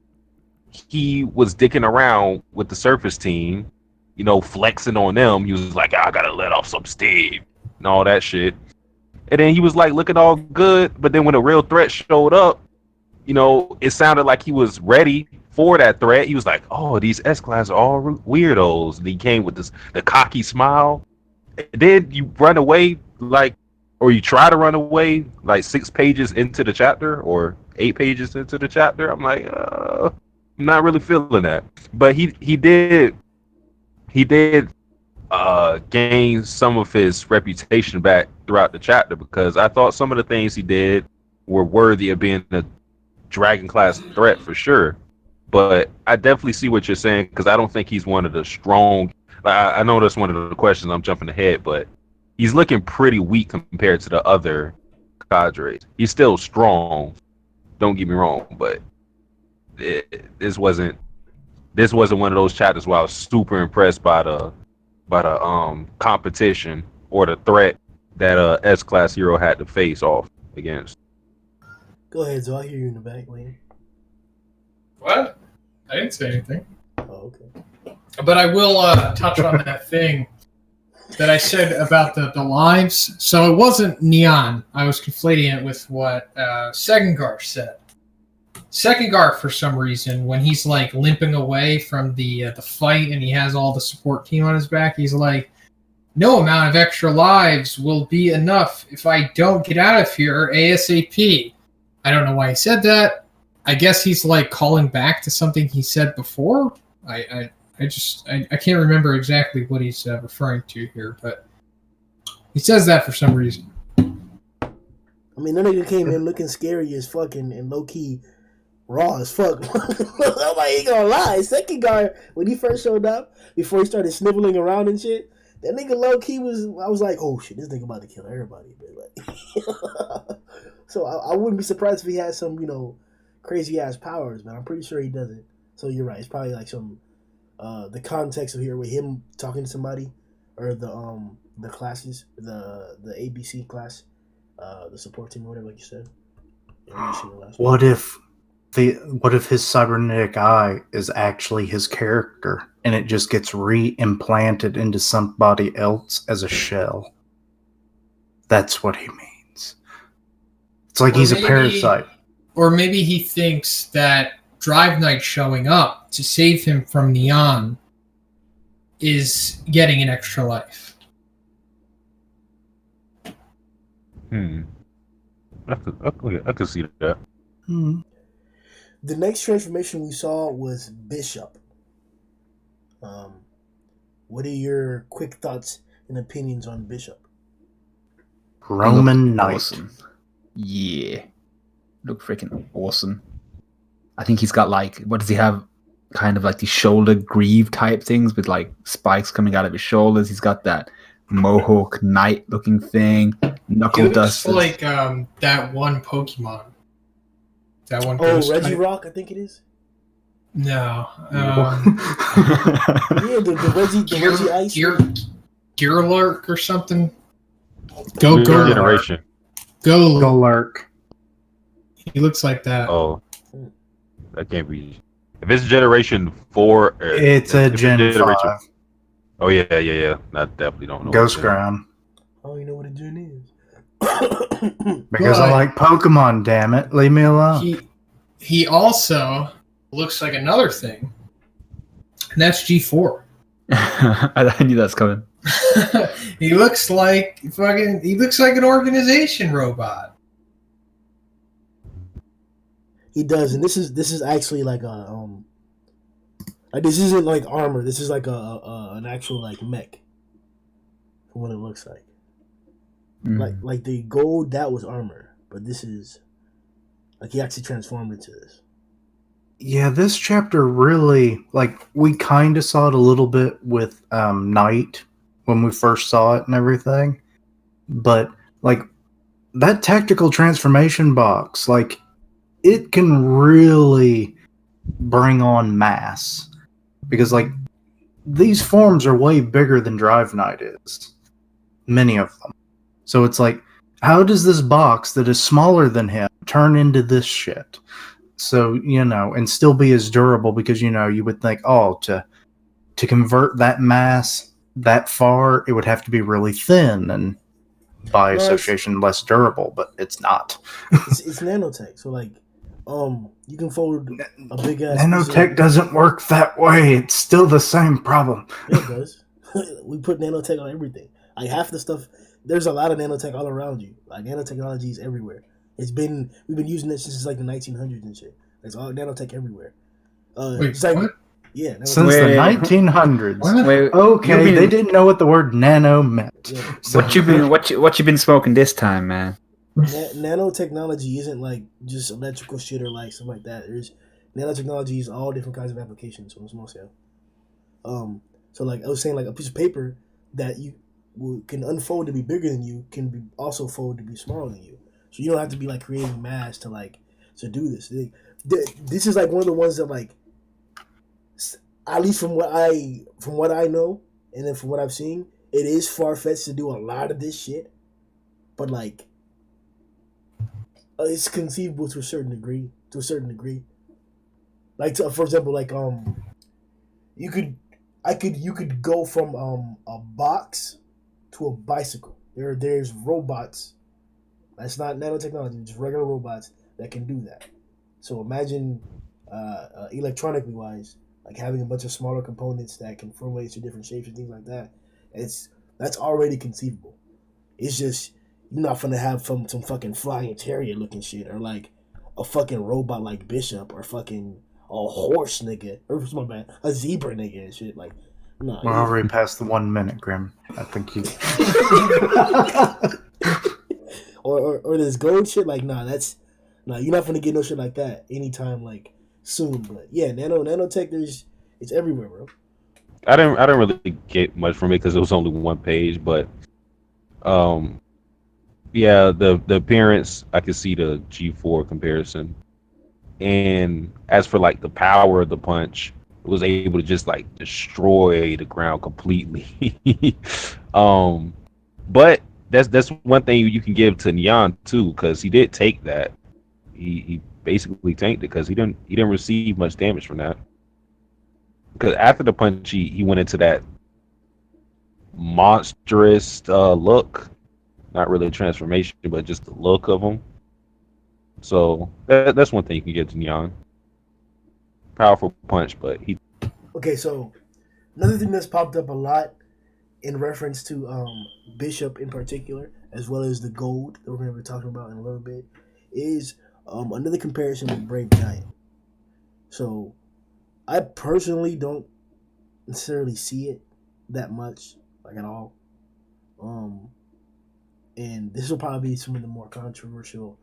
S3: he was dicking around with the surface team, you know, flexing on them. He was like, I gotta let off some steam and all that shit. And then he was like looking all good, but then when a real threat showed up, you know, it sounded like he was ready for that threat. He was like, oh, these S-Class are all weirdos. And he came with the cocky smile. And then you run away or you try to run away like 6 pages into the chapter or 8 pages into the chapter. I'm like, I'm not really feeling that. But he did gain some of his reputation back throughout the chapter because I thought some of the things he did were worthy of being a Dragon class threat for sure. But I definitely see what you're saying because I don't think he's one of the strong. I know that's one of the questions I'm jumping ahead, but he's looking pretty weak compared to the other cadres. He's still strong. Don't get me wrong, but this wasn't one of those chapters where I was super impressed by the competition or the threat that S-Class hero had to face off against.
S1: Go ahead, Zo. I hear you in the back, Wayne.
S4: What? I didn't say anything.
S1: Oh, okay.
S4: But I will touch on that thing that I said about the lives. So it wasn't Nyan. I was conflating it with what Segengar said. Segengar, for some reason, when he's like limping away from the fight and he has all the support team on his back, he's like, "No amount of extra lives will be enough if I don't get out of here ASAP." I don't know why he said that. I guess he's like calling back to something he said before. I can't remember exactly what he's referring to here, but he says that for some reason.
S1: I mean, that nigga came in looking scary as fucking and low key raw as fuck. Nobody ain't gonna lie. Second guard, when he first showed up, before he started sniveling around and shit, that nigga low key was. I was like, oh shit, this nigga about to kill everybody. But like, so I wouldn't be surprised if he had some, crazy ass powers, but I'm pretty sure he doesn't. So you're right. It's probably like some the context of here with him talking to somebody, or the classes, the ABC class, the support team, or whatever, like you said.
S2: What if his cybernetic eye is actually his character and it just gets re-implanted into somebody else as a shell? That's what he means. It's like he's a parasite.
S4: Or maybe he thinks that Drive Knight showing up to save him from Nyan is getting an extra life.
S3: I could see that.
S1: The next transformation we saw was Bishop. What are your quick thoughts and opinions on Bishop?
S2: Roman Knight.
S5: Awesome. Yeah. Look freaking awesome. I think he's got like, what does he have? Kind of like the shoulder greave type things with like spikes coming out of his shoulders. He's got that mohawk knight looking thing. Knuckle dust.
S4: Like that one Pokemon. That one.
S1: Reggie Rock, I think it is.
S4: No.
S1: Yeah, the Reggie Ice.
S4: Gearlark or something. Go
S3: Generation.
S2: Go Lurk.
S4: He looks like that.
S3: Oh, that can't be. If it's Generation 4,
S2: it's a Gen 5.
S3: Oh yeah. I definitely don't know.
S2: Ghost Ground.
S1: Oh, you know what a Gen is?
S2: Because I like Pokemon. Damn it, leave me alone.
S4: He also looks like another thing, and that's G4.
S5: I knew that's coming.
S4: He looks like an organization robot.
S1: He does, and this is actually like a like this isn't like armor. This is like an actual like mech. From what it looks like. Like the gold, that was armor, but this is like he actually transformed into this.
S2: Yeah, this chapter really, like, we kind of saw it a little bit with Knight when we first saw it and everything, but like that tactical transformation box, like, it can really bring on mass, because like these forms are way bigger than Drive Knight is, many of them. So it's like, how does this box that is smaller than him turn into this shit? So, and still be as durable, because, you would think, to convert that mass that far, it would have to be really thin and by association less durable, but it's not.
S1: it's nanotech, so like, you can fold a big ass.
S2: Nanotech doesn't work that way. It's still the same problem.
S1: Yeah, it does. We put nanotech on everything. Like half the stuff. There's a lot of nanotech all around you. Like nanotechnology is everywhere. We've been using it since like the 1900s and shit. There's all nanotech everywhere.
S4: Wait,
S1: like,
S4: what?
S1: Yeah,
S2: since the 1900s.
S5: Wait,
S2: okay, they didn't know what the word nano meant.
S1: Yeah.
S2: So
S5: what you been smoking this time, man?
S1: Nanotechnology isn't like just electrical shit or like something like that. There's nanotechnology is all different kinds of applications on a small scale. So like I was saying, like a piece of paper that you can unfold to be bigger than you can be also fold to be smaller than you. So you don't have to be like creating mass to do this. This is like one of the ones that like, at least from what I know, and then from what I've seen, it is far-fetched to do a lot of this shit, but like it's conceivable to a certain degree. Like for example, like you could go from a box to a bicycle. There's robots. That's not nanotechnology. Just regular robots that can do that. So imagine, electronically wise, like having a bunch of smaller components that can formulate to different shapes and things like that. That's already conceivable. It's just you're not gonna have some fucking flying terrier looking shit or like a fucking robot like Bishop or fucking a horse nigga or my bad, a zebra nigga and shit. Like, no.
S2: We're already past the 1 minute, Grimm. I think you.
S1: or this gold shit. Like, nah, you're not gonna get no shit like that anytime like soon. But yeah, nanotech, it's everywhere, bro.
S3: I didn't really get much from it because it was only one page, but yeah, the appearance, I could see the G4 comparison. And as for like the power of the punch, it was able to just like destroy the ground completely. But that's one thing you can give to Nyan too, because he did take that. He basically tanked it because he didn't receive much damage from that. Because after the punch, he went into that monstrous look. Not really a transformation, but just the look of him. So that's one thing you can give to Nyan. Powerful punch, but he.
S1: Okay, so another thing that's popped up a lot in reference to Bishop in particular, as well as the gold that we're going to be talking about in a little bit, is another comparison with Brave Giant. So I personally don't necessarily see it that much, like at all. And this will probably be some of the more controversial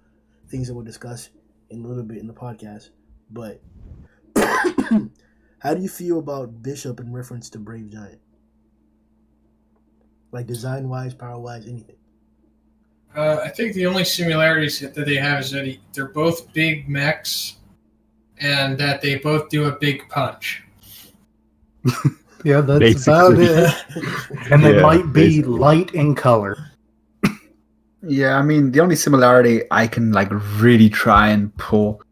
S1: things that we'll discuss in a little bit in the podcast. But how do you feel about Bishop in reference to Brave Giant? Like design-wise, power-wise, anything?
S4: I think the only similarities that they have is that they're both big mechs and that they both do a big punch.
S2: Yeah, that's
S3: Basically.
S2: about it. And they might be
S3: basically.
S2: light in color.
S5: Yeah, I mean, the only similarity I can like really try and pull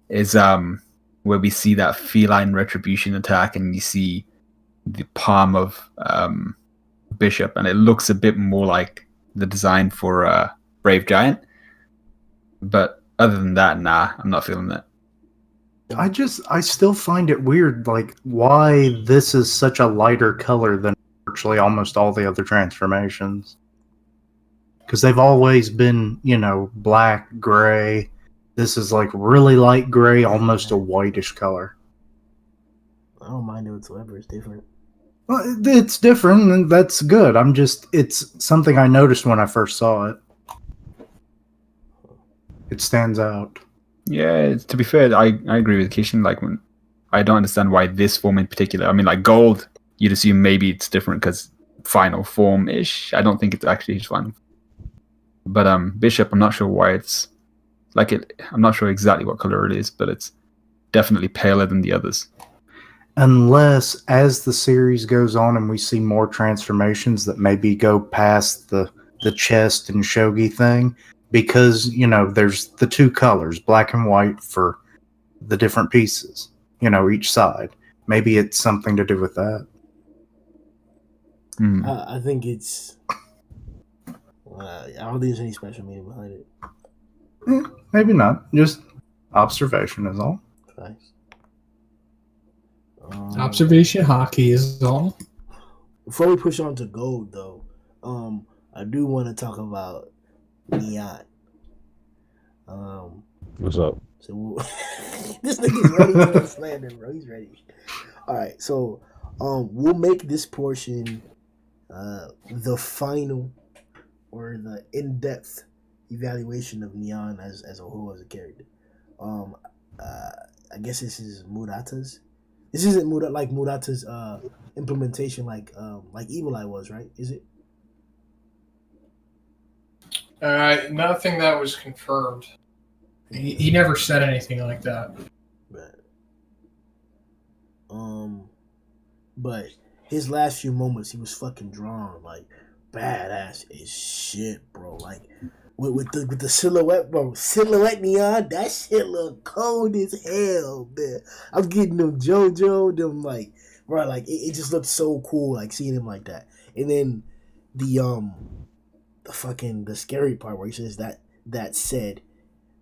S5: is where we see that feline retribution attack and you see the palm of Bishop, and it looks a bit more like the design for Brave Giant. But other than that, nah, I'm not feeling that.
S2: I still find it weird, like, why this is such a lighter color than virtually almost all the other transformations. Because they've always been, black, gray. This is like really light gray, almost a whitish color.
S1: I don't mind it whatsoever. It's different.
S2: Well, it's different, and that's good. It's something I noticed when I first saw it. It stands out.
S5: Yeah, to be fair, I agree with Kishin. Like, when I don't understand why this form in particular. I mean, like gold, you'd assume maybe it's different because final form ish. I don't think it's actually his final. But Bishop, I'm not sure why it's like it. I'm not sure exactly what color it is, but it's definitely paler than the others.
S2: Unless, as the series goes on and we see more transformations that maybe go past the chest and shogi thing, because, there's the two colors, black and white, for the different pieces, each side. Maybe it's something to do with that.
S1: I think it's... I don't think there's any special meaning behind it.
S2: Maybe not. Just observation is all.
S1: Thanks.
S4: Observation hockey is all.
S1: Before we push on to gold, though, I do want to talk about Nyan.
S3: What's up?
S1: So this nigga's ready for the slander, bro. He's ready. All right, so we'll make this portion the final or the in-depth evaluation of Nyan as a whole, as a character. I guess this is Murata's. This isn't Murata's implementation like Evil Eye was, right? Is it?
S4: Nothing that was confirmed. He never said anything like that.
S1: But his last few moments, he was fucking drawn like badass as shit, bro. Like with the silhouette, bro. Silhouette Nyan, that shit look cold as hell, man. I'm getting them JoJo, them like, bro, like it just looked so cool, like seeing him like that. And then the the scary part where he says that said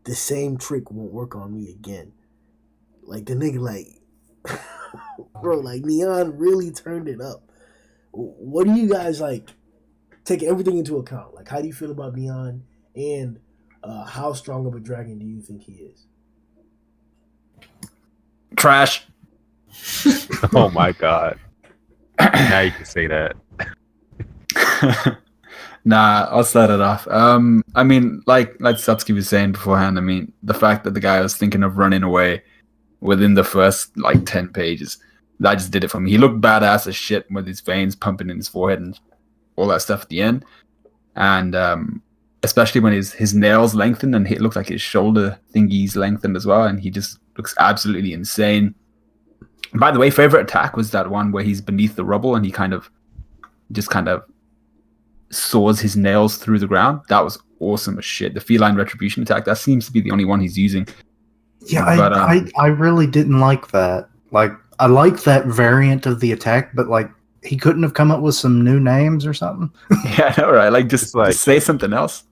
S1: the same trick won't work on me again. Like the nigga, like bro, like Nyan really turned it up. What do you guys like? Take everything into account. Like, how do you feel about Nyan, and how strong of a dragon do you think he is?
S5: Trash.
S3: Oh my god. Now you can say that.
S5: Nah, I'll start it off. I mean, like Satsuki was saying beforehand, I mean, the fact that the guy was thinking of running away within the first like 10 pages, that just did it for me. He looked badass as shit with his veins pumping in his forehead and all that stuff at the end. And especially when his nails lengthened and it looked like his shoulder thingies lengthened as well, and he just looks absolutely insane. By the way, favorite attack was that one where he's beneath the rubble and he kind of saws his nails through the ground. That was awesome as shit. The feline retribution attack, that seems to be the only one he's using.
S2: Yeah,
S5: But,
S2: I really didn't like that. Like, I like that variant of the attack, but like, he couldn't have come up with some new names or something.
S5: Yeah, all right. Like,
S3: It's like-
S5: just say something else.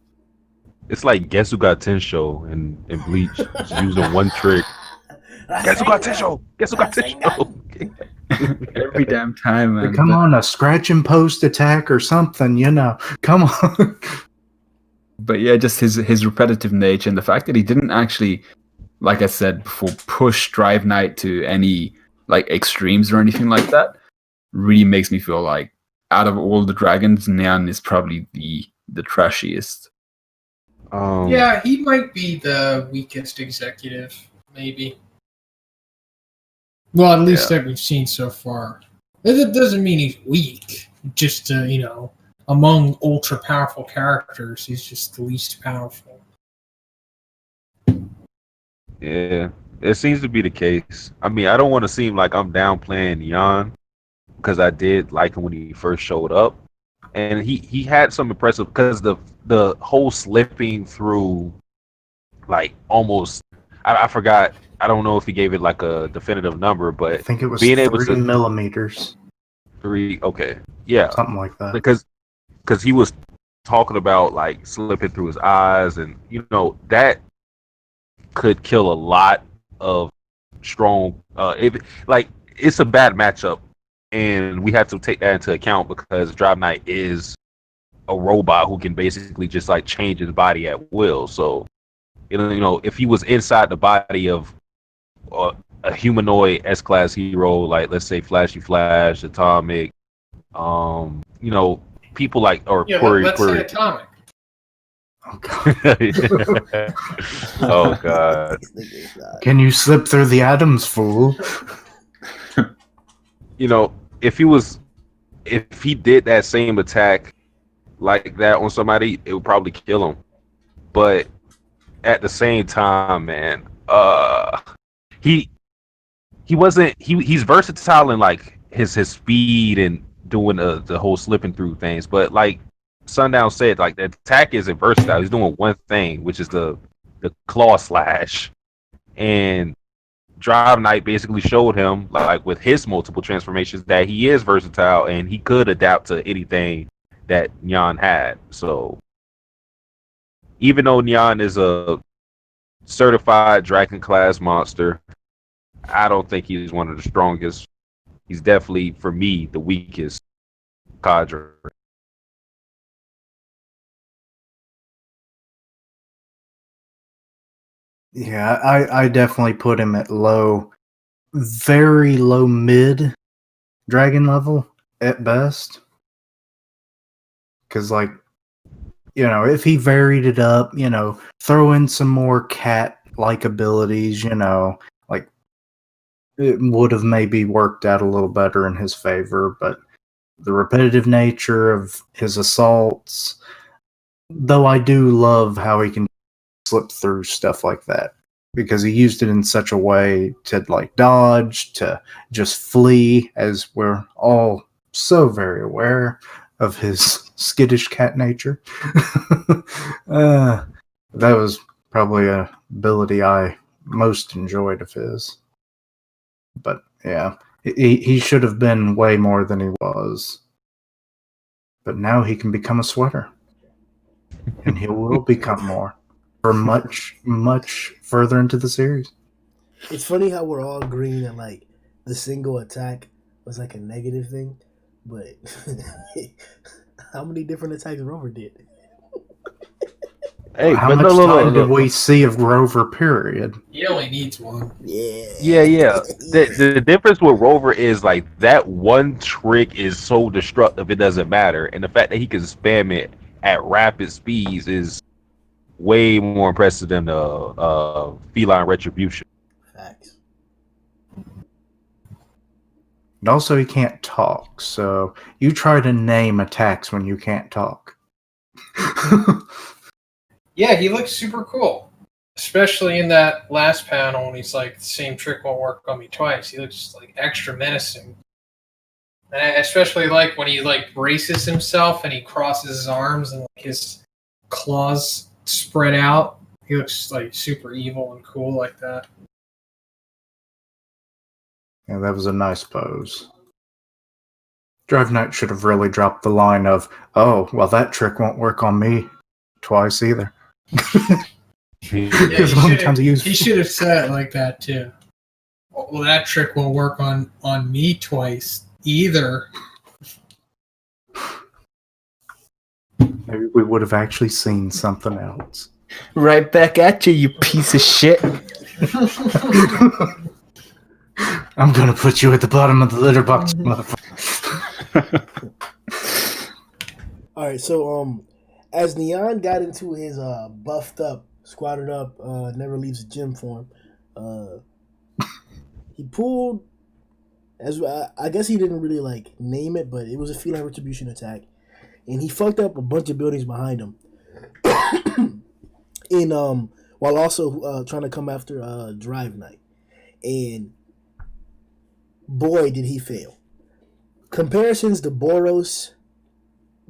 S3: It's like Guess Who Got Tensho and Bleach, just using one trick. Guess who got Tensho? Guess who got Tensho?
S5: Every damn time, man.
S2: Come on, a scratch and post attack or something, you know. Come on.
S5: But yeah, just his repetitive nature and the fact that he didn't actually, like I said before, push Drive Knight to any like extremes or anything like that really makes me feel like out of all the dragons, Nyan is probably the trashiest.
S4: Yeah, he might be the weakest executive, maybe. Well, at least that we've seen so far. It doesn't mean he's weak. Just, among ultra powerful characters, he's just the least powerful.
S3: Yeah, it seems to be the case. I mean, I don't want to seem like I'm downplaying Nyan because I did like him when he first showed up, and he had some impressive because the whole slipping through, like almost, I forgot. I don't know if he gave it like a definitive number, but
S2: I think it was
S3: being
S2: 3
S3: able to
S2: millimeters,
S3: 3. Okay, yeah,
S2: something like that.
S3: because he was talking about like slipping through his eyes, and that could kill a lot of strong. It's a bad matchup, and we have to take that into account because Drive Knight is a robot who can basically just like change his body at will. So, if he was inside the body of a humanoid S-class hero, like let's say Flashy Flash, Atomic, people like
S4: Let's say Atomic.
S2: Oh god.
S3: Oh god.
S2: Can you slip through the atoms, fool?
S3: If he did that same attack like that on somebody, it would probably kill him. But at the same time, man, he's versatile in like his speed and doing the whole slipping through things. But like Sundown said, like the attack isn't versatile. He's doing one thing, which is the claw slash. And Drive Knight basically showed him, like with his multiple transformations, that he is versatile and he could adapt to anything that Nyan had. So even though Nyan is a certified dragon class monster, I don't think he's one of the strongest. He's definitely, for me, the weakest cadre.
S2: Yeah, I definitely put him at very low mid dragon level at best. Because, like, if he varied it up, throw in some more cat-like abilities, like, it would have maybe worked out a little better in his favor. But the repetitive nature of his assaults, though I do love how he can slip through stuff like that, because he used it in such a way to like dodge, to just flee, as we're all so very aware of his skittish cat nature. That was probably an ability I most enjoyed of his. But yeah, he should have been way more than he was. But now he can become a sweater. And he will become more for much, much further into the series.
S1: It's funny how we're all agreeing that like the single attack was like a negative thing, but how many different attacks Rover did?
S3: Hey,
S2: How
S3: but
S2: much
S3: no,
S2: time did we see of Rover, period?
S4: He only needs one.
S1: Yeah.
S3: Yeah. The difference with Rover is like that one trick is so destructive it doesn't matter, and the fact that he can spam it at rapid speeds is way more impressive than the feline retribution.
S1: Facts.
S2: And also, he can't talk, so you try to name attacks when you can't talk.
S4: Yeah, he looks super cool. Especially in that last panel when he's like, the same trick won't work on me twice. He looks like extra menacing. And I especially like when he like braces himself and he crosses his arms and like, his claws spread out. He looks like super evil and cool like that.
S2: Yeah, that was a nice pose. Drive Knight should have really dropped the line of, "Oh, well, that trick won't work on me twice either." Because
S4: he should have said it like that too. Well, that trick won't work on me twice either.
S2: Maybe we would have actually seen something else.
S5: Right back at you, you piece of shit.
S2: I'm gonna put you at the bottom of the litter box, motherfucker.
S1: All right, so as Nyan got into his buffed up, squatted up, never leaves the gym form, he pulled, as I guess he didn't really like name it, but it was a feline retribution attack, and he fucked up a bunch of buildings behind him, in while also trying to come after Drive Knight, and boy did he fail. Comparisons to Boros.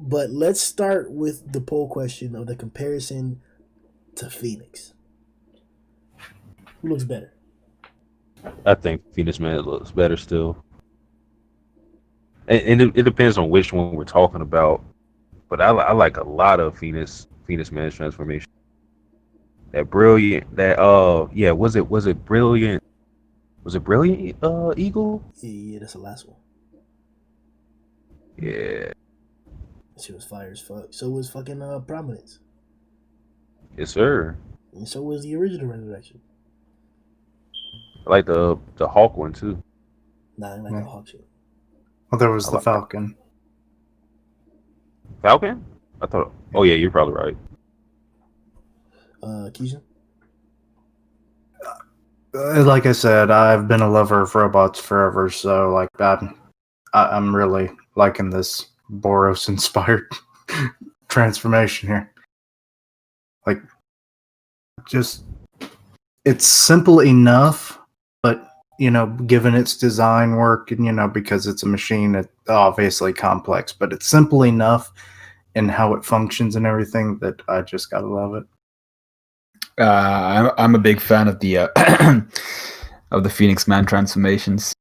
S1: But let's start with the poll question of the comparison to Phoenix. Who looks better?
S3: I think Phoenix Man looks better still, and it depends on which one we're talking about. But I like a lot of Phoenix Man's transformation. That brilliant, was it brilliant? Was it brilliant? Eagle?
S1: Yeah, that's the last one.
S3: Yeah.
S1: She was fire as fuck. So was fucking Prominence.
S3: Yes, sir.
S1: And so was the original Resurrection.
S3: I like the Hawk one too.
S1: Nah, I like the Hawk shit.
S2: Well, there was the Falcon.
S3: Falcon? I thought. Oh yeah, you're probably right.
S1: Keisha?
S2: Like I said, I've been a lover of robots forever, so like I'm really liking this Boros-inspired transformation here. Like, just it's simple enough, but given its design work and because it's a machine, it's obviously complex, but it's simple enough in how it functions and everything that I just gotta love it.
S5: I'm a big fan of the of the Phoenix Man transformations.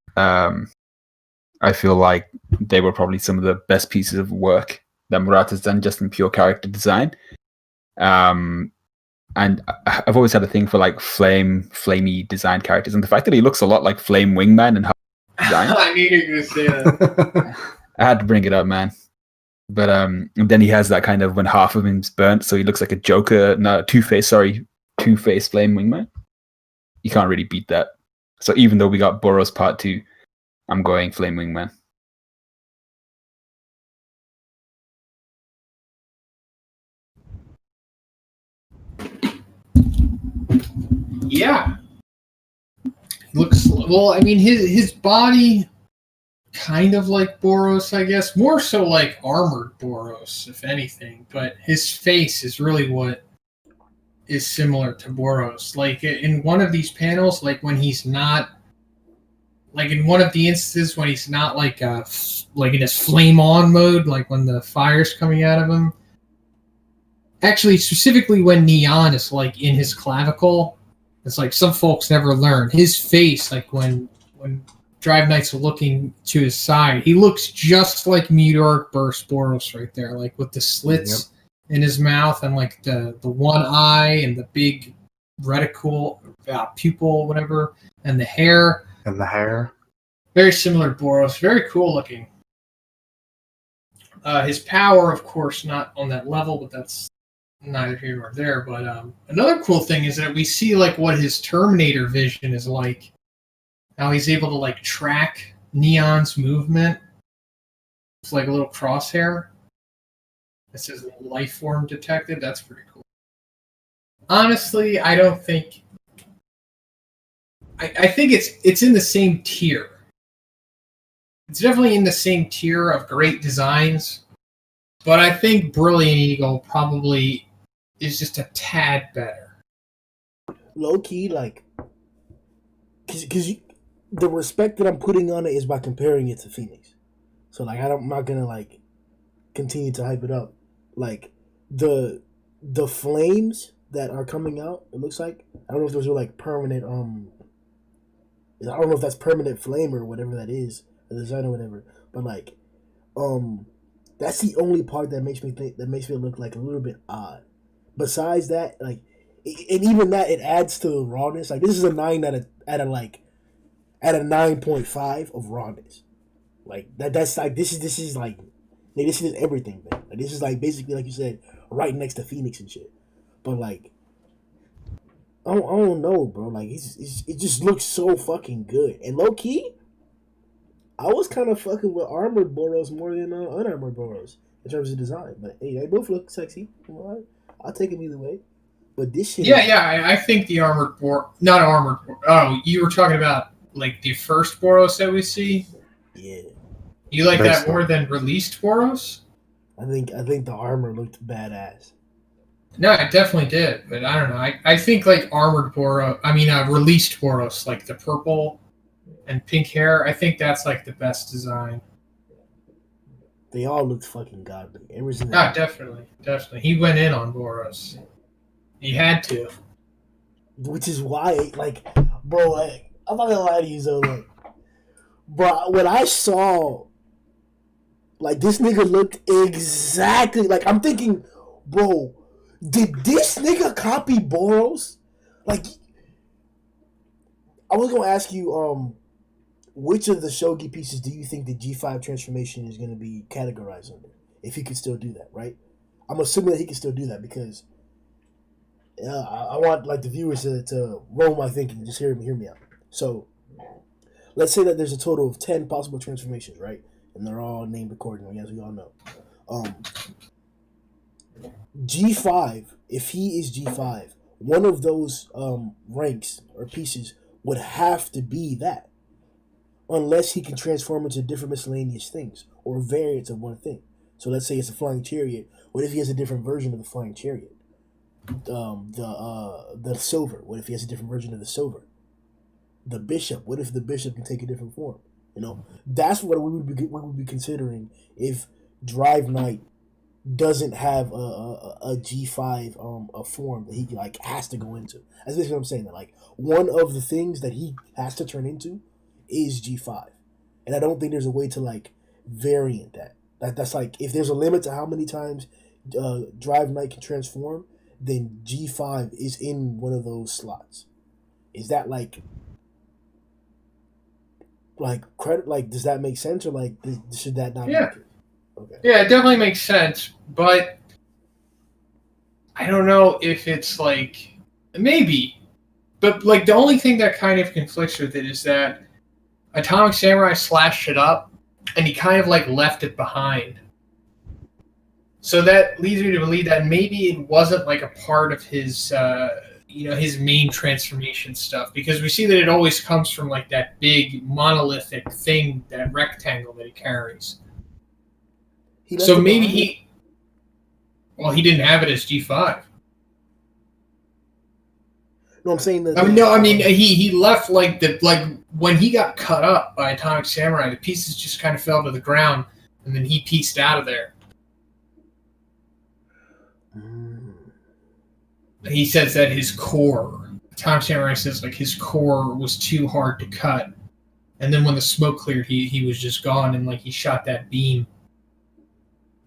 S5: I feel like they were probably some of the best pieces of work that Murata's done just in pure character design. And I've always had a thing for like flamey designed characters, and the fact that he looks a lot like Flame Wingman and how design.
S4: I knew you were going to say that.
S5: I had to bring it up, man. But and then he has that kind of when half of him's burnt, so he looks like a Joker, no, Two-Face Flame Wingman. You can't really beat that. So even though we got Boros Part 2, I'm going Flame Wingman.
S4: Yeah. Looks well, I mean his body kind of like Boros, I guess. More so like armored Boros, if anything. But his face is really what is similar to Boros. Like in one of these panels, like when he's not, like in one of the instances when he's not like in his flame on mode, like when the fire's coming out of him. Actually, specifically when Nyan is like in his clavicle, it's like some folks never learn. His face, like when Drive Knight's looking to his side, he looks just like Meteoric Burst Boros right there, like with the slits in his mouth and like the one eye and the big reticle, pupil, whatever, and the hair.
S2: And the hair.
S4: Very similar to Boros. Very cool looking. His power, of course, not on that level, but that's neither here nor there. But another cool thing is that we see like what his Terminator vision is like. How he's able to like track Nyan's movement. It's like a little crosshair. It says life form detected. That's pretty cool. Honestly, I don't think. I think it's in the same tier. It's definitely in the same tier of great designs, but I think Brilliant Eagle probably is just a tad better.
S1: Low key, like, because the respect that I'm putting on it is by comparing it to Phoenix. So like, I'm not gonna like continue to hype it up. Like the flames that are coming out, it looks like, I don't know if those are like permanent. I don't know if that's permanent flame or whatever that is. The design or whatever, but like, that's the only part that makes me look like a little bit odd. Besides that, like, and even that, it adds to the rawness. Like, this is a 9 at a 9.5 of rawness. Like that's like this is like, this is everything, man. Like, this is like basically, like you said, right next to Phoenix and shit. But like, I don't know, bro. Like, it just looks so fucking good. And low key, I was kind of fucking with armored Boros more than unarmored Boros in terms of design. But hey, they both look sexy. You know, I'll take them either way. But this shit.
S4: I think the armored not armored. Oh, you were talking about like the first Boros that we see.
S1: Yeah.
S4: You like that more than released Boros?
S1: I think the armor looked badass.
S4: No, it definitely did, but I don't know. I think like armored Boros. I mean, released Boros, like the purple and pink hair, I think that's like the best design.
S1: They all looked fucking godly.
S4: Definitely. He went in on Boros. He had to.
S1: Which is why, like, bro, like, I'm not gonna lie to you, though, like, bro, when I saw, like, this nigga looked exactly like, I'm thinking, bro, did this nigga copy Boros? Like, I was gonna ask you, which of the shogi pieces do you think the G5 transformation is going to be categorized under? If he could still do that, right? I'm assuming that he can still do that because I want like the viewers to roll my thinking. Just hear me out. So let's say that there's a total of 10 possible transformations, right? And they're all named accordingly, as we all know. G5, if he is G5, one of those ranks or pieces would have to be that. Unless he can transform into different miscellaneous things or variants of one thing. So let's say it's a flying chariot. What if he has a different version of the flying chariot? The silver. What if he has a different version of the silver? The bishop. What if the bishop can take a different form? You know, that's what we would be considering if Drive Knight doesn't have a G5 a form that he like has to go into. That's basically what I'm saying. That like one of the things that he has to turn into is G5, and I don't think there's a way to like variant that. That's like, if there's a limit to how many times Drive Knight can transform, then G5 is in one of those slots. Is that like credit? Like, does that make sense, or like should that not?
S4: Yeah.
S1: Be okay.
S4: Yeah, it definitely makes sense, but I don't know if it's like maybe, but like the only thing that kind of conflicts with it is that Atomic Samurai slashed it up, and he kind of like left it behind. So that leads me to believe that maybe it wasn't like a part of his, his main transformation stuff, because we see that it always comes from like that big monolithic thing, that rectangle that he carries. So maybe he didn't have it as G5.
S1: No, I'm saying that.
S4: He left like when he got cut up by Atomic Samurai, the pieces just kind of fell to the ground, and then he pieced out of there. He says that his core, Atomic Samurai says like his core was too hard to cut, And then when the smoke cleared, he was just gone, and like he shot that beam.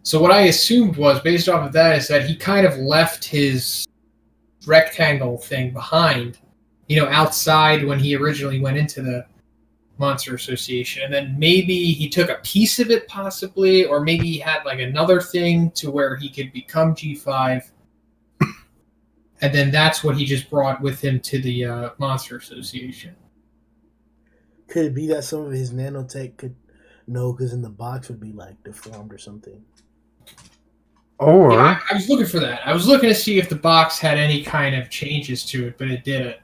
S4: So what I assumed was, based off of that, is that he kind of left his rectangle thing behind, outside when he originally went into the Monster Association, and then maybe he took a piece of it, possibly, or maybe he had like another thing to where he could become G5, and then that's what he just brought with him to the Monster Association.
S1: Could it be that some of his nanotech could no, because in the box would be like deformed or something.
S2: Or
S4: Yeah, I was looking for that. I was looking to see if the box had any kind of changes to it, but it didn't.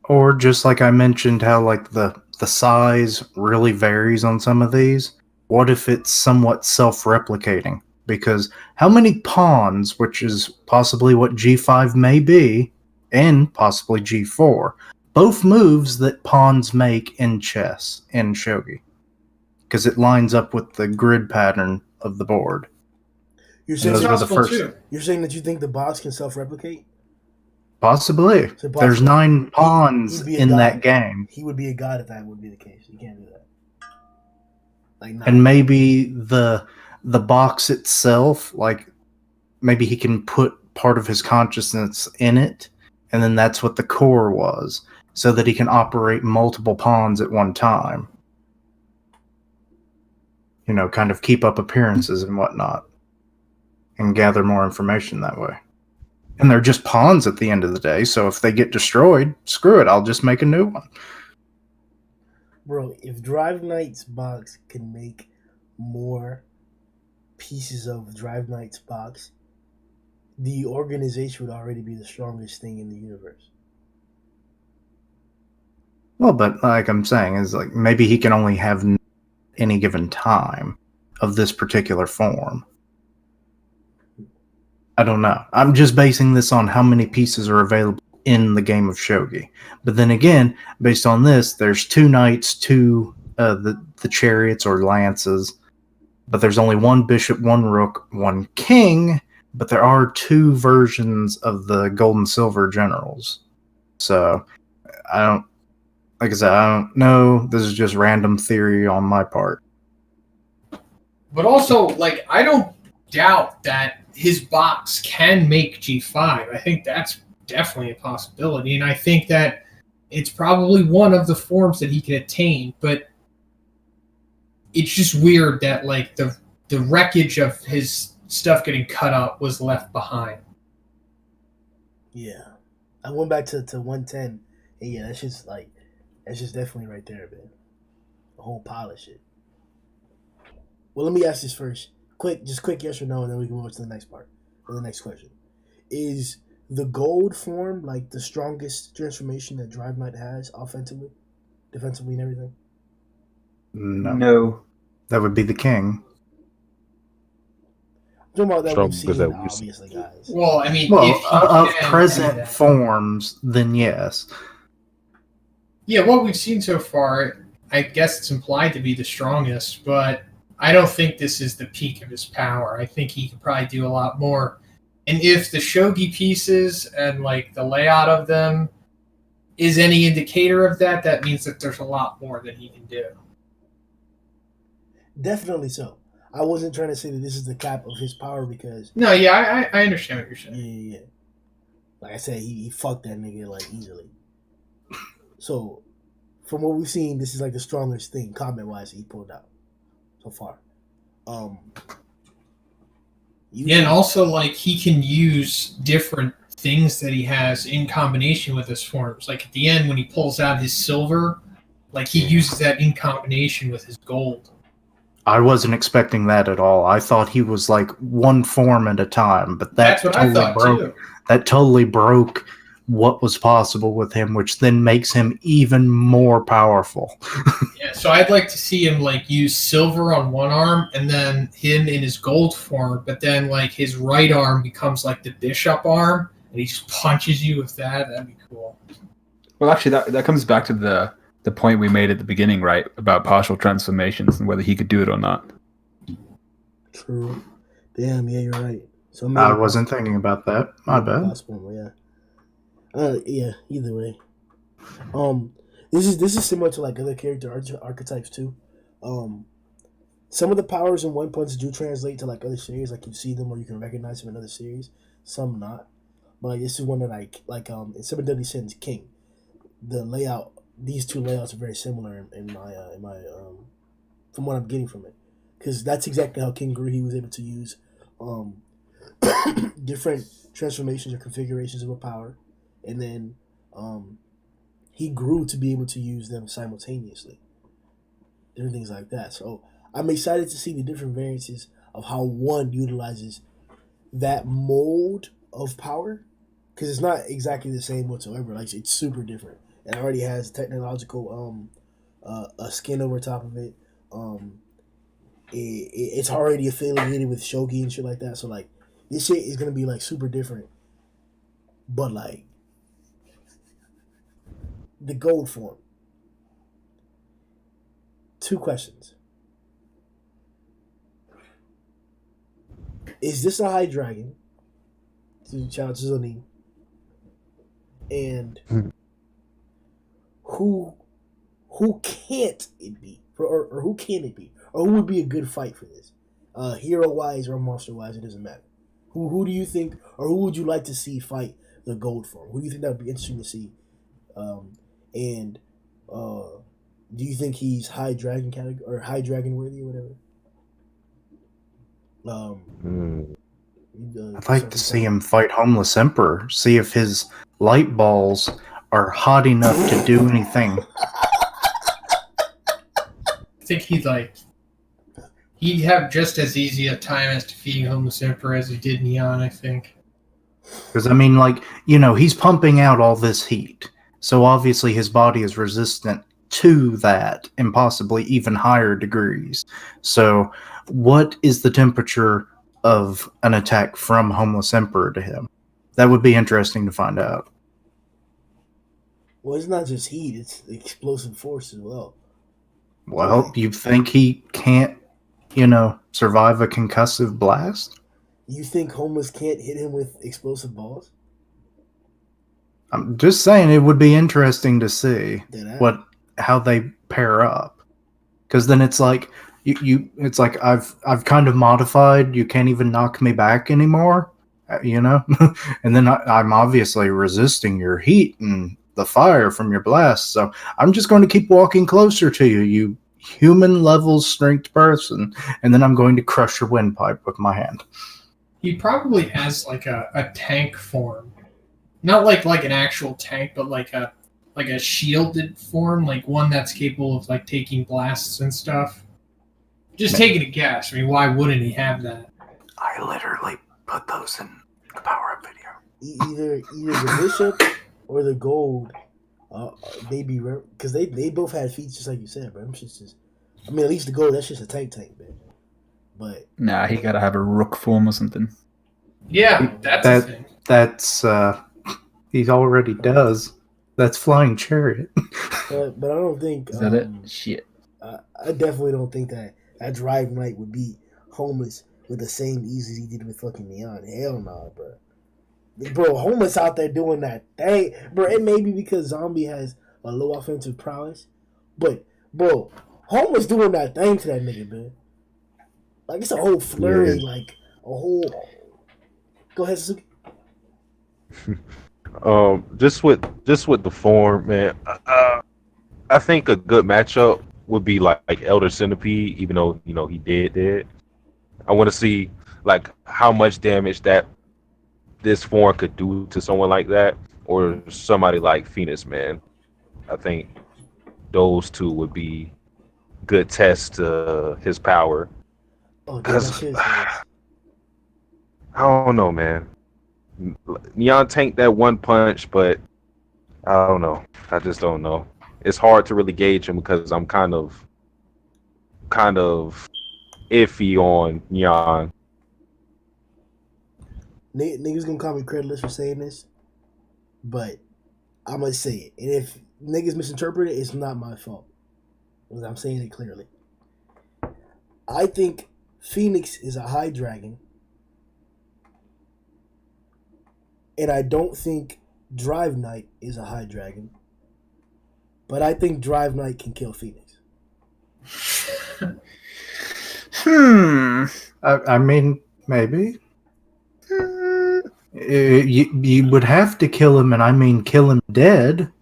S2: Or just like I mentioned, how like the size really varies on some of these. What if it's somewhat self-replicating? Because how many pawns, which is possibly what G5 may be, and possibly G4, both moves that pawns make in chess, in shogi. Because it lines up with the grid pattern of the board.
S1: You're
S2: And
S1: saying,
S2: those are the first.
S4: Too.
S1: you're saying that you think the box can self-replicate?
S2: Possibly.
S1: So box-
S2: There's 9 pawns
S1: he'd be a
S2: in
S1: god.
S2: that game.
S1: He would be a god if that would be the case. You can't do that. Like, nah.
S2: And maybe the box itself, like maybe he can put part of his consciousness in it, and then that's what the core was, so that he can operate multiple pawns at one time. Kind of keep up appearances and whatnot, and gather more information that way. And they're just pawns at the end of the day, so if they get destroyed, screw it, I'll just make a new one.
S1: Bro, if Drive Knight's box can make more pieces of Drive Knight's box, the organization would already be the strongest thing in the universe.
S2: Well, but like I'm saying, is like maybe he can only have any given time of this particular form. I don't know. I'm just basing this on how many pieces are available in the game of shogi. But then again, based on this, there's 2 knights, 2 the chariots or lances, but there's only 1 bishop, 1 rook, 1 king, but there are 2 versions of the gold and silver generals. So like I said, I don't know. This is just random theory on my part.
S4: But also, like, I don't doubt that his box can make G5. I think that's definitely a possibility, and I think that it's probably one of the forms that he can attain, but it's just weird that, like, the wreckage of his stuff getting cut up was left behind.
S1: Yeah. I went back to 110, and yeah, that's just definitely right there, man. A whole pile of shit. Well, let me ask this first. Quick yes or no, and then we can move on to the next part, or the next question. Is the gold form like the strongest transformation that Drive Knight has offensively, defensively, and everything?
S5: No.
S2: That would be the king.
S1: I'm talking about that we've
S3: Strongest
S1: seen,
S3: that we've seen.
S1: obviously, guys.
S4: Well, I mean,
S2: Well,
S4: if he
S2: of
S4: can do
S2: present
S4: that.
S2: forms, then yes.
S4: Yeah, what we've seen so far, I guess it's implied to be the strongest, but I don't think this is the peak of his power. I think he could probably do a lot more. And if the shogi pieces and like the layout of them is any indicator of that, that means that there's a lot more that he can do.
S1: Definitely so. I wasn't trying to say that this is the cap of his power because
S4: No, yeah, I understand what you're saying.
S1: yeah. Like I said, he fucked that nigga like easily. So, from what we've seen, this is like the strongest thing comment wise he pulled out so far.
S4: Yeah, and also like he can use different things that he has in combination with his forms. Like at the end when he pulls out his silver, like he uses that in combination with his gold.
S2: I wasn't expecting that at all. I thought he was like one form at a time, but
S4: That's what I thought too.
S2: That totally broke what was possible with him, which then makes him even more powerful.
S4: Yeah, so I'd like to see him like use silver on one arm and then him in his gold form, but then like his right arm becomes like the bishop arm and he just punches you with that. That'd be cool.
S5: Well, actually, that comes back to the point we made at the beginning, right, about partial transformations and whether he could do it or not.
S1: True. Damn, yeah, you're right. So
S2: I wasn't thinking about that. My bad.
S1: Possible, yeah. Yeah, either way. This is similar to like other character archetypes too. Some of the powers in One Punch do translate to like other series, like you see them or you can recognize them in other series. Some not, but like this is one that I like. In Seven Deadly Sins, King, the layout. These two layouts are very similar in my from what I'm getting from it, because that's exactly how King grew. He was able to use um, different transformations or configurations of a power, and then he grew to be able to use them simultaneously. Different things like that. So I'm excited to see the different variances of how one utilizes that mold of power, because it's not exactly the same whatsoever. Like it's super different. It already has technological a skin over top of it. Um, it's already affiliated with shogi and shit like that. So like this shit is gonna be like super different. But like the gold form. Two questions. Is this a high dragon? Shout out to Zhoniin. And who can't it be? Or who can it be? Or who would be a good fight for this? Hero wise or monster wise, it doesn't matter. Who do you think, or who would you like to see fight the gold form? Who do you think that would be interesting to see? And do you think he's high dragon category or high dragon worthy or whatever?
S2: I'd like to see him fight Homeless Emperor. See if his light balls are hot enough to do anything.
S4: I think he'd have just as easy a time as defeating Homeless Emperor as he did Nyan, I think.
S2: Because, I mean, like, you know, he's pumping out all this heat. So obviously his body is resistant to that and possibly even higher degrees. So what is the temperature of an attack from Homeless Emperor to him? That would be interesting to find out.
S1: Well, it's not just heat; it's explosive force as well.
S2: Well, you think he can't, you know, survive a concussive blast?
S1: You think Homeless can't hit him with explosive balls?
S2: I'm just saying it would be interesting to see how they pair up. Because then it's like it's like I've kind of modified. You can't even knock me back anymore, you know. And then I'm obviously resisting your heat and the fire from your blast. So I'm just going to keep walking closer to you, you human level strength person, and then I'm going to crush your windpipe with my hand.
S4: He probably has like a tank form, not like an actual tank, but like a shielded form, like one that's capable of like taking blasts and stuff. Just taking a guess. I mean, why wouldn't he have that?
S2: I literally put those in the power up video.
S1: Either the bishop or the gold, maybe because they both had feats just like you said, bro. Just, I mean, at least the gold, that's just a tank, man. But
S5: nah, he gotta have a rook form or something.
S4: Yeah, that's the thing.
S2: That's he already does. That's Flying Chariot.
S1: but I don't think
S5: Is that it? Shit.
S1: I definitely don't think that Drive Knight would beat Homeless with the same ease as he did with fucking Nyan. Hell nah, bro. Bro, Homeless out there doing that thing. Bro, it may be because Zombie has a low offensive prowess. But, bro, Homeless doing that thing to that nigga, man. Like, it's a whole flurry, like, a whole... Go ahead, Satsuki.
S3: Just with the form, man. I think a good matchup would be like Elder Centipede, even though he did. I want to see like how much damage that this form could do to someone like that, or somebody like Phoenix Man. I think those two would be good tests to his power. Because I don't know, man. Nyan tanked that one punch, but I don't know. I just don't know. It's hard to really gauge him because I'm kind of iffy on Nyan.
S1: Niggas gonna call me credulous for saying this, but I'm gonna say it. And if niggas misinterpret it, it's not my fault. Because I'm saying it clearly. I think Phoenix is a high dragon. And I don't think Drive Knight is a high dragon. but I think Drive Knight can kill Phoenix.
S2: I mean, maybe. You would have to kill him, and I mean kill him dead.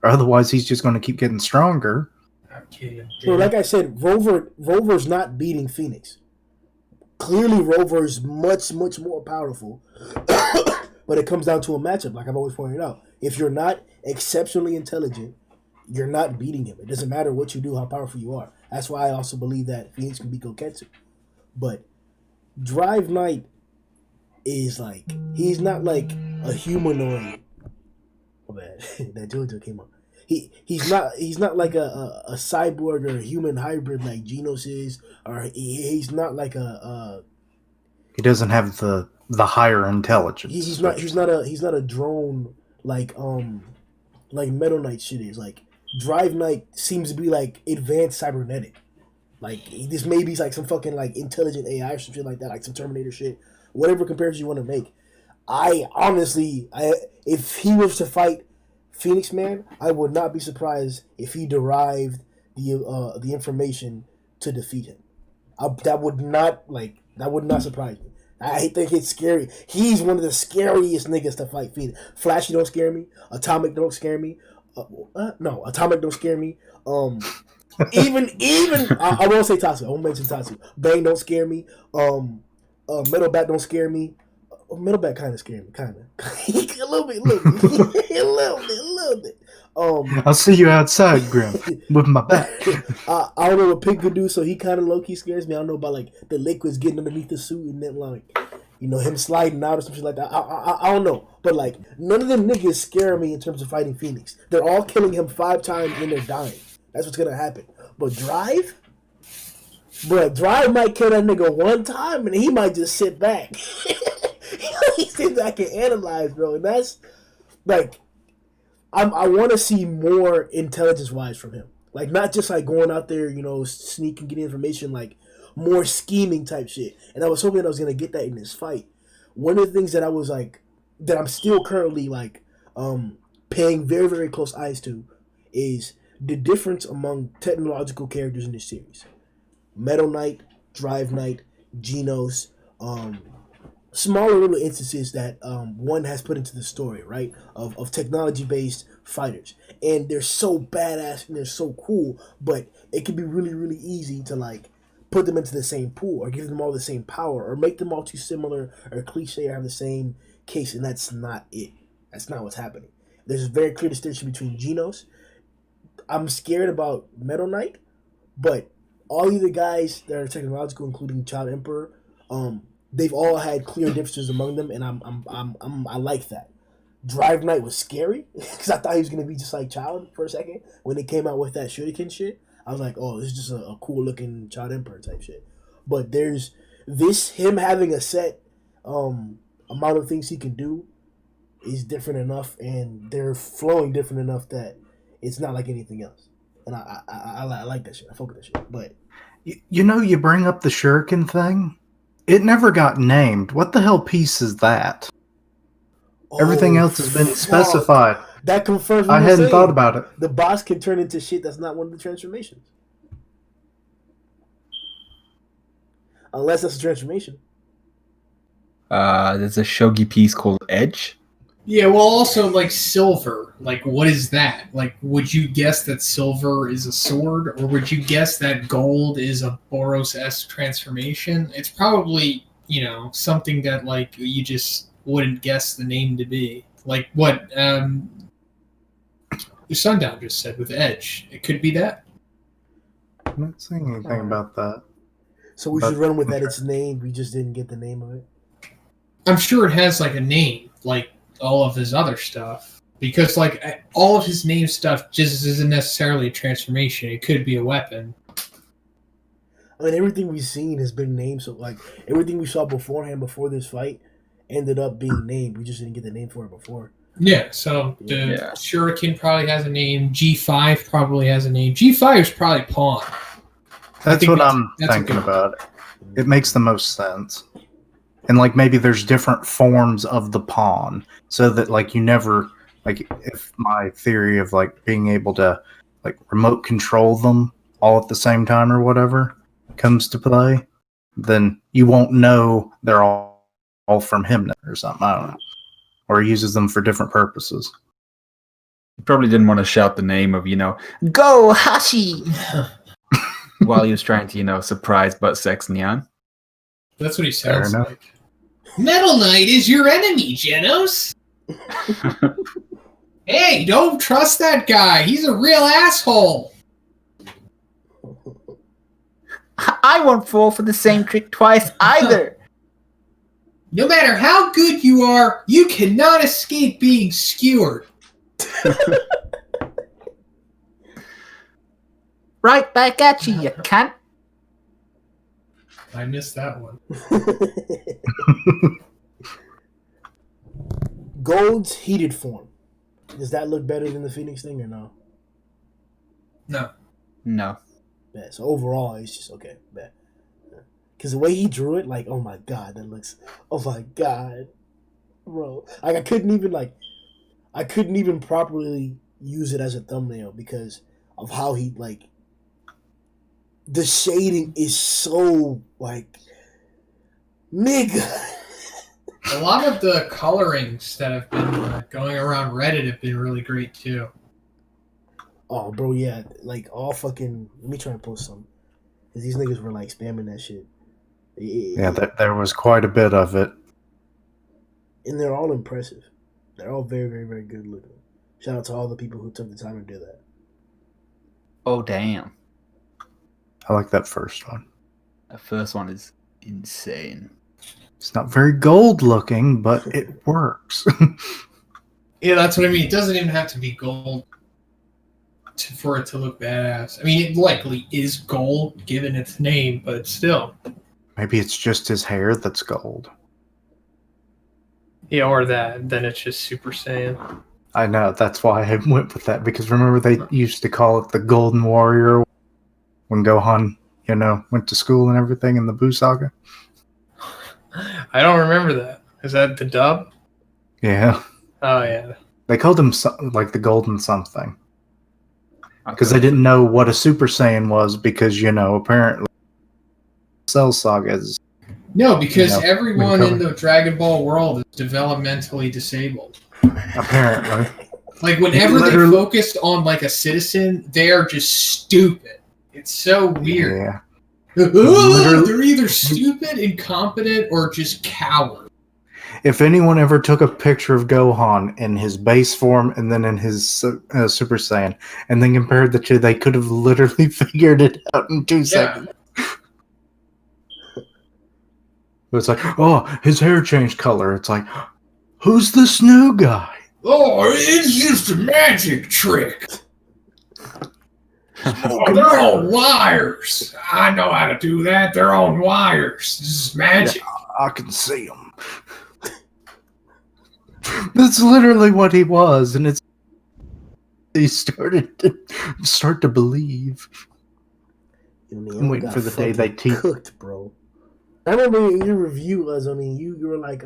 S2: Or otherwise, he's just going to keep getting stronger.
S4: Okay.
S1: So, like I said, Rover's not beating Phoenix. Clearly, Rover is much more powerful. But it comes down to a matchup, like I've always pointed out. If you're not exceptionally intelligent, you're not beating him. It doesn't matter what you do, how powerful you are. That's why I also believe that Phoenix can beat Koketsu. But Drive Knight is like, he's not like a humanoid. Oh man, that JoJo came up. He's not like a cyborg or a human hybrid like Genos is, or he's not like
S2: he doesn't have the higher intelligence.
S1: He's not a drone like Metal Knight shit is. Like Drive Knight seems to be like advanced cybernetic. Like this maybe like some fucking like intelligent AI or some shit like that, like some Terminator shit. Whatever comparison you want to make. I honestly, if he was to fight Phoenix Man, I would not be surprised if he derived the information to defeat him. That would not surprise me. I think it's scary. He's one of the scariest niggas to fight Phoenix. Flashy don't scare me. Atomic don't scare me. No, Atomic don't scare me. Even I won't say Tatsu. I won't mention Tatsu. Bang don't scare me. Metal Bat don't scare me. Metal Bat kind of scared me, kind of. a little bit.
S2: I'll see you outside, Grimm, with my back.
S1: I don't know what Pink could do, so he kind of low-key scares me. I don't know about, like, the liquids getting underneath the suit and then, like, him sliding out or something like that. I don't know. But, like, none of them niggas scare me in terms of fighting Phoenix. They're all killing him 5 times and they're dying. That's what's going to happen. But Drive? Bruh, Drive might kill that nigga 1 time and he might just sit back. He sits back and analyze, bro. And that's, like, I want to see more intelligence-wise from him. Like, not just, like, going out there, sneaking, getting information, like, more scheming type shit. And I was hoping I was going to get that in this fight. One of the things that I was, like, that I'm still currently, like, paying very, very close eyes to is the difference among technological characters in this series. Metal Knight, Drive Knight, Genos, smaller little instances that one has put into the story, right? Of technology-based fighters. And they're so badass and they're so cool, but it can be really, really easy to, like, put them into the same pool or give them all the same power or make them all too similar or cliche or have the same case, and that's not it. That's not what's happening. There's a very clear distinction between Genos. I'm scared about Metal Knight, but all of the guys that are technological, including Child Emperor, they've all had clear differences among them, and I like that. Drive Knight was scary because I thought he was gonna be just like Child for a second when they came out with that shuriken shit. I was like, oh, this is just a cool looking Child Emperor type shit. But there's him having a set amount of things he can do is different enough, and they're flowing different enough that it's not like anything else. And I like that shit. I fuck with that shit. But
S2: you bring up the shuriken thing. It never got named. What the hell piece is that? Everything else has been specified.
S1: That confirms what
S2: I
S1: I'm
S2: hadn't
S1: saying.
S2: thought about it.
S1: The boss can turn into shit that's not one of the transformations. Unless that's a transformation.
S5: There's a shogi piece called Edge.
S4: Yeah, well, also, like, silver. Like, what is that? Like, would you guess that silver is a sword? Or would you guess that gold is a Boros-esque transformation? It's probably, something that, like, you just wouldn't guess the name to be. Like what Sundown just said with Edge. It could be that.
S2: I'm not saying anything about that.
S1: So we should run with that. It's named. We just didn't get the name of it.
S4: I'm sure it has, like, a name, like all of his other stuff. Because, like, all of his name stuff just isn't necessarily a transformation. It could be a weapon.
S1: I mean, everything we've seen has been named. So, like, everything we saw beforehand, before this fight, ended up being named. We just didn't get the name for it before.
S4: Yeah, so the Shuriken probably has a name. G5 probably has a name. G5 is probably Pawn.
S2: That's what I'm thinking about. It makes the most sense. And, like, maybe there's different forms of the pawn, so that, like, you never, like, if my theory of, like, being able to like remote control them all at the same time or whatever comes to play, then you won't know they're all from him or something. I don't know. Or he uses them for different purposes.
S5: He probably didn't want to shout the name of, Go Hashi! While he was trying to, surprise butt sex Nyan.
S4: That's what he sounds
S2: enough.
S4: like. Metal Knight is your enemy, Genos. Hey, don't trust that guy. He's a real asshole.
S5: I won't fall for the same trick twice either.
S4: No matter how good you are, you cannot escape being skewered.
S5: Right back at you cunt.
S4: I missed that one.
S1: Gold's heated form. Does that look better than the Phoenix thing or no?
S5: No.
S1: Bad. So overall, it's just okay. Bad. Because the way he drew it, like, oh my god, that looks. Oh my god, bro. Like I couldn't even properly use it as a thumbnail because of how he like. The shading is so like, nigga.
S4: A lot of the colorings that have been going around Reddit have been really great too.
S1: Oh, bro, yeah, like all fucking. Let me try and post some. Cause these niggas were like spamming that shit.
S2: Yeah, there was quite a bit of it.
S1: And they're all impressive. They're all very, very, very good looking. Shout out to all the people who took the time to do that.
S5: Oh, damn.
S2: I like that first one.
S5: The first one is insane.
S2: It's not very gold looking, but it works.
S4: Yeah, that's what I mean. It doesn't even have to be gold for it to look badass. I mean, it likely is gold given its name, but still.
S2: Maybe it's just his hair that's gold.
S4: Yeah, or that. Then it's just Super Saiyan.
S2: I know, that's why I went with that, because remember they used to call it the Golden Warrior when Gohan, went to school and everything in the Buu Saga?
S4: I don't remember that. Is that the dub?
S2: Yeah.
S4: Oh, yeah.
S2: They called him like the Golden something. Because they didn't know what a Super Saiyan was because, apparently Cell Saga is...
S4: No, because everyone in the Dragon Ball world is developmentally disabled.
S2: Apparently.
S4: Like, whenever they focused on, like, a citizen, they are just stupid. It's so weird.
S2: Yeah.
S4: They're either stupid, incompetent, or just cowards.
S2: If anyone ever took a picture of Gohan in his base form and then in his Super Saiyan, and then compared the two, they could have literally figured it out in 2 seconds. It's like, oh, his hair changed color. It's like, who's this new guy?
S4: Oh, it's just a magic trick. Oh, they're on wires. I know how to do that. They're on wires. This is magic.
S2: Yeah, I can see him. That's literally what he was, and he started to believe. I'm waiting for the day they teach.
S1: Cooked, bro. I remember in your review, Zhoniin, you were like,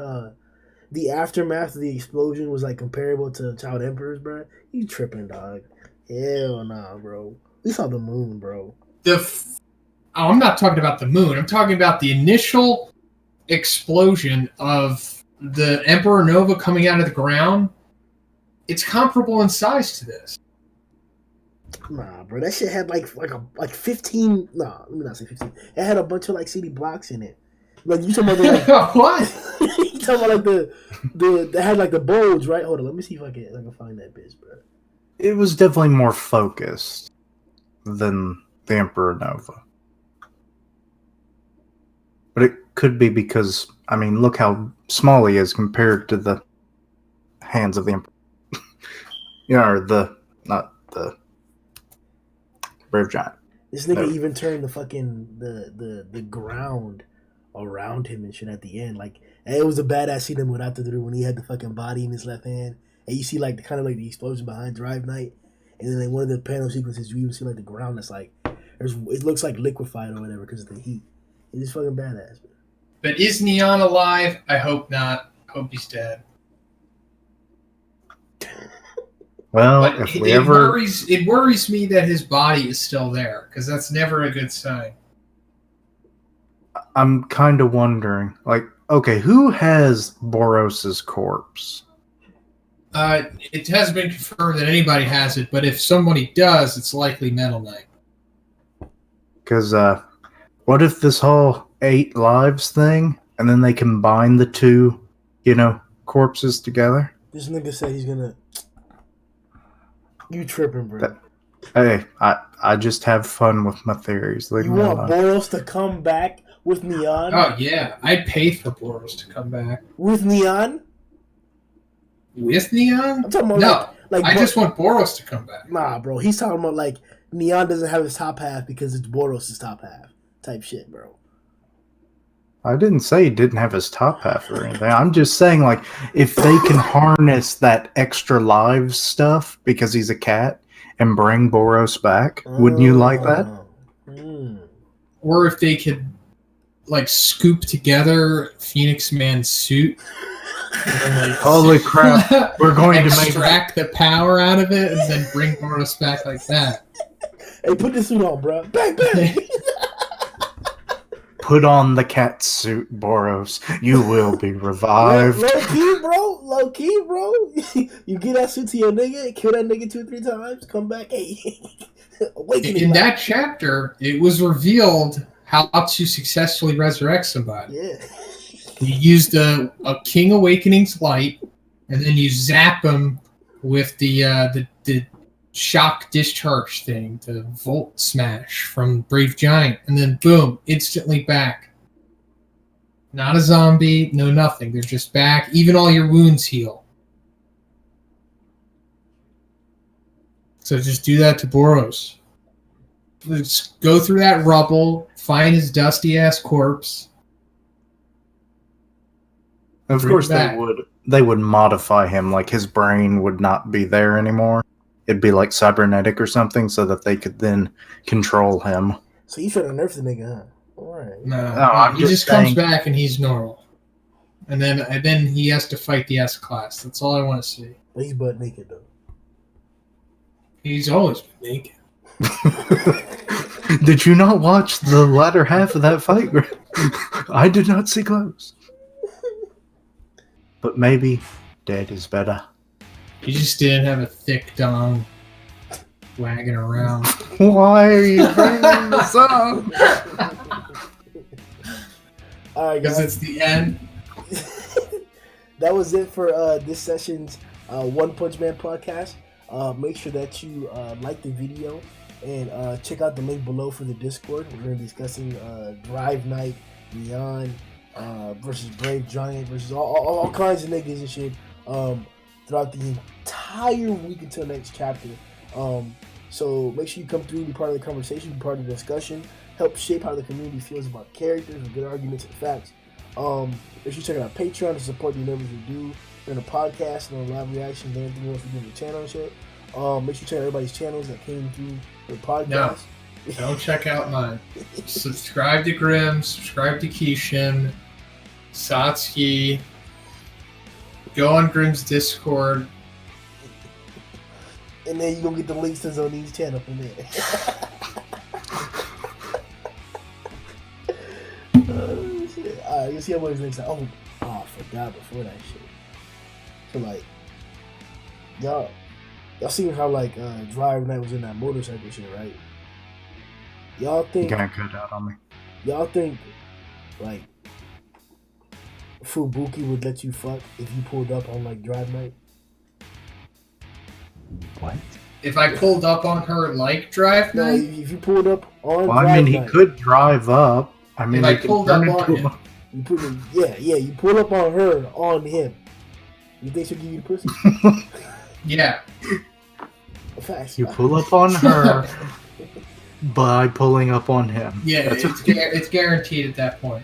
S1: the aftermath of the explosion was like comparable to Child Emperors, bro. You tripping, dog? Hell nah, bro. We saw the moon, bro.
S4: I'm not talking about the moon. I'm talking about the initial explosion of the Emperor Nova coming out of the ground. It's comparable in size to this.
S1: Nah, bro. That shit had like 15. Nah, let me not say 15. It had a bunch of like CD blocks in it. Like you talking about like
S4: what?
S1: You talking about like they had like the bulge, right? Hold on, let me see if I can find that bitch, bro.
S2: It was definitely more focused than the Emperor Nova. But it could be because, I mean, look how small he is compared to the hands of the Emperor. Or not the Brave Giant.
S1: This nigga even turned the fucking the ground around him and shit at the end. Like, it was a badass scene in without the when he had the fucking body in his left hand, and you see like the kind of like the explosion behind Drive Night, and then like one of the panel sequences you even see like the ground that's like it looks like liquefied or whatever because of the heat. It's fucking badass. Man.
S4: But is Nyan alive? I hope not. I hope he's dead.
S2: Well,
S4: But
S2: if
S4: it,
S2: we
S4: it
S2: ever,
S4: worries me that his body is still there, because that's never a good sign.
S2: I'm kind of wondering, like, okay, who has Boros's corpse?
S4: It hasn't been confirmed that anybody has it, but if somebody does, it's likely Metal Knight.
S2: Because what if this whole 8 lives thing, and then they combine the two, corpses together?
S1: This nigga said he's gonna. You tripping, bro?
S2: Hey, I just have fun with my theories. Leave
S1: You
S2: me
S1: want
S2: alone.
S1: Boros to come back with Nyan?
S4: Oh yeah, I'd pay for Boros to come back.
S1: With Nyan?
S4: With Nyan?
S1: I'm talking about
S4: No,
S1: like
S4: I just want Boros to come back.
S1: Nah, bro. He's talking about like Nyan doesn't have his top half because it's Boros' top half type shit, bro.
S2: I didn't say he didn't have his top half or anything. I'm just saying, like, if they can harness that extra lives stuff because he's a cat and bring Boros back, wouldn't you like that?
S4: Or if they could, like, scoop together Phoenix Man's suit. And then, like,
S2: Holy crap. We're going to make
S4: extract the power out of it and then bring Boros back like that.
S1: Hey, put this suit on, bro. Bang, bang.
S2: Put on the cat suit, Boros. You will be revived.
S1: Low key, bro. You get that suit to your nigga, kill that nigga 2 or 3 times, come back. Hey,
S4: in that chapter, it was revealed how to successfully resurrect somebody.
S1: Yeah.
S4: You used a King Awakening's light, and then you zap him with the shock discharge thing, the Volt Smash from Brave Giant, and then boom, instantly back. Not a zombie, no nothing. They're just back. Even all your wounds heal. So just do that to Boros. Let's go through that rubble, find his dusty ass corpse.
S2: Of course they would modify him, like his brain would not be there anymore. It'd be like cybernetic or something so that they could then control him.
S1: So you trying to nerf the nigga, huh? Alright.
S4: No, he just comes back and he's normal. And then he has to fight the S-Class. That's all I want to see.
S1: But he's butt naked, though.
S4: He's always been naked.
S2: Did you not watch the latter half of that fight? I did not see clothes. But maybe dead is better.
S4: He just didn't have a thick dong wagging around.
S2: Why are you bringing this up?
S1: Alright,
S4: Because
S1: guys.
S4: it's the end.
S1: That was it for this session's One Punch Man podcast. Make sure that you like the video and check out the link below for the Discord. We're going to be discussing Drive Night, Nyan versus Brave Giant versus all kinds of niggas and shit throughout the entire week until next chapter. So make sure you come through, be part of the conversation, be part of the discussion, help shape how the community feels about characters with good arguments and facts. Make sure you check out Patreon to support the numbers we do during the podcast and on live reactions and everything else we do on the channel and shit. Make sure you check out everybody's channels that came through the podcast.
S4: No, don't check out mine. Subscribe to Grimm, subscribe to Kishin, Satsuki. Go on Grimm's Discord.
S1: And then you're going to get the links to Zhoniin's channel from there. Oh, shit. Alright, you'll see how much next time. I forgot before that shit. So, like, y'all seen how, like, Drive Night was in that motorcycle shit, right? Y'all think...
S2: You can't cut that on me.
S1: Y'all think, like, Fubuki would let you fuck if you pulled up on, like, Drive Night?
S3: What?
S4: If I pulled up on her like Drive
S1: No,
S4: Night,
S1: if you pulled up on
S2: Well,
S1: Drive
S2: I mean, he
S1: Night,
S2: could drive up. I mean,
S4: if I
S2: he could
S4: pulled
S2: turn
S4: up
S2: into
S4: on him.
S1: you put you pull up on her on him. You think she'll give you the pussy?
S4: Yeah.
S1: Facts.
S2: You pull up on her by pulling up on him.
S4: Yeah,
S2: That's
S4: it's guaranteed at that point.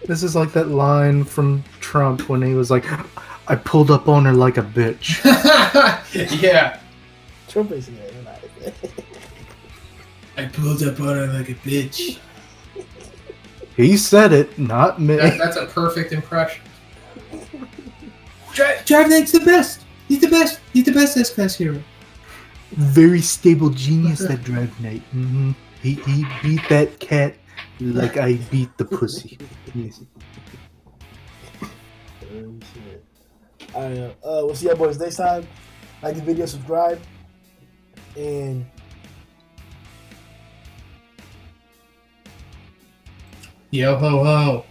S2: This is like that line from Trump when he was like, I pulled up on her like a bitch.
S4: Yeah.
S1: Trump is here.
S4: I pulled up on her like a bitch.
S2: He said it, not me.
S4: That's a perfect impression. Drive Knight's the best. He's the best. He's the best S-Class hero.
S2: Very stable genius, that Drive Knight. Mm-hmm. He beat that cat like I beat the pussy. Yes.
S1: Alright, we'll see you boys next time. Like the video, subscribe, and
S4: Yo ho ho.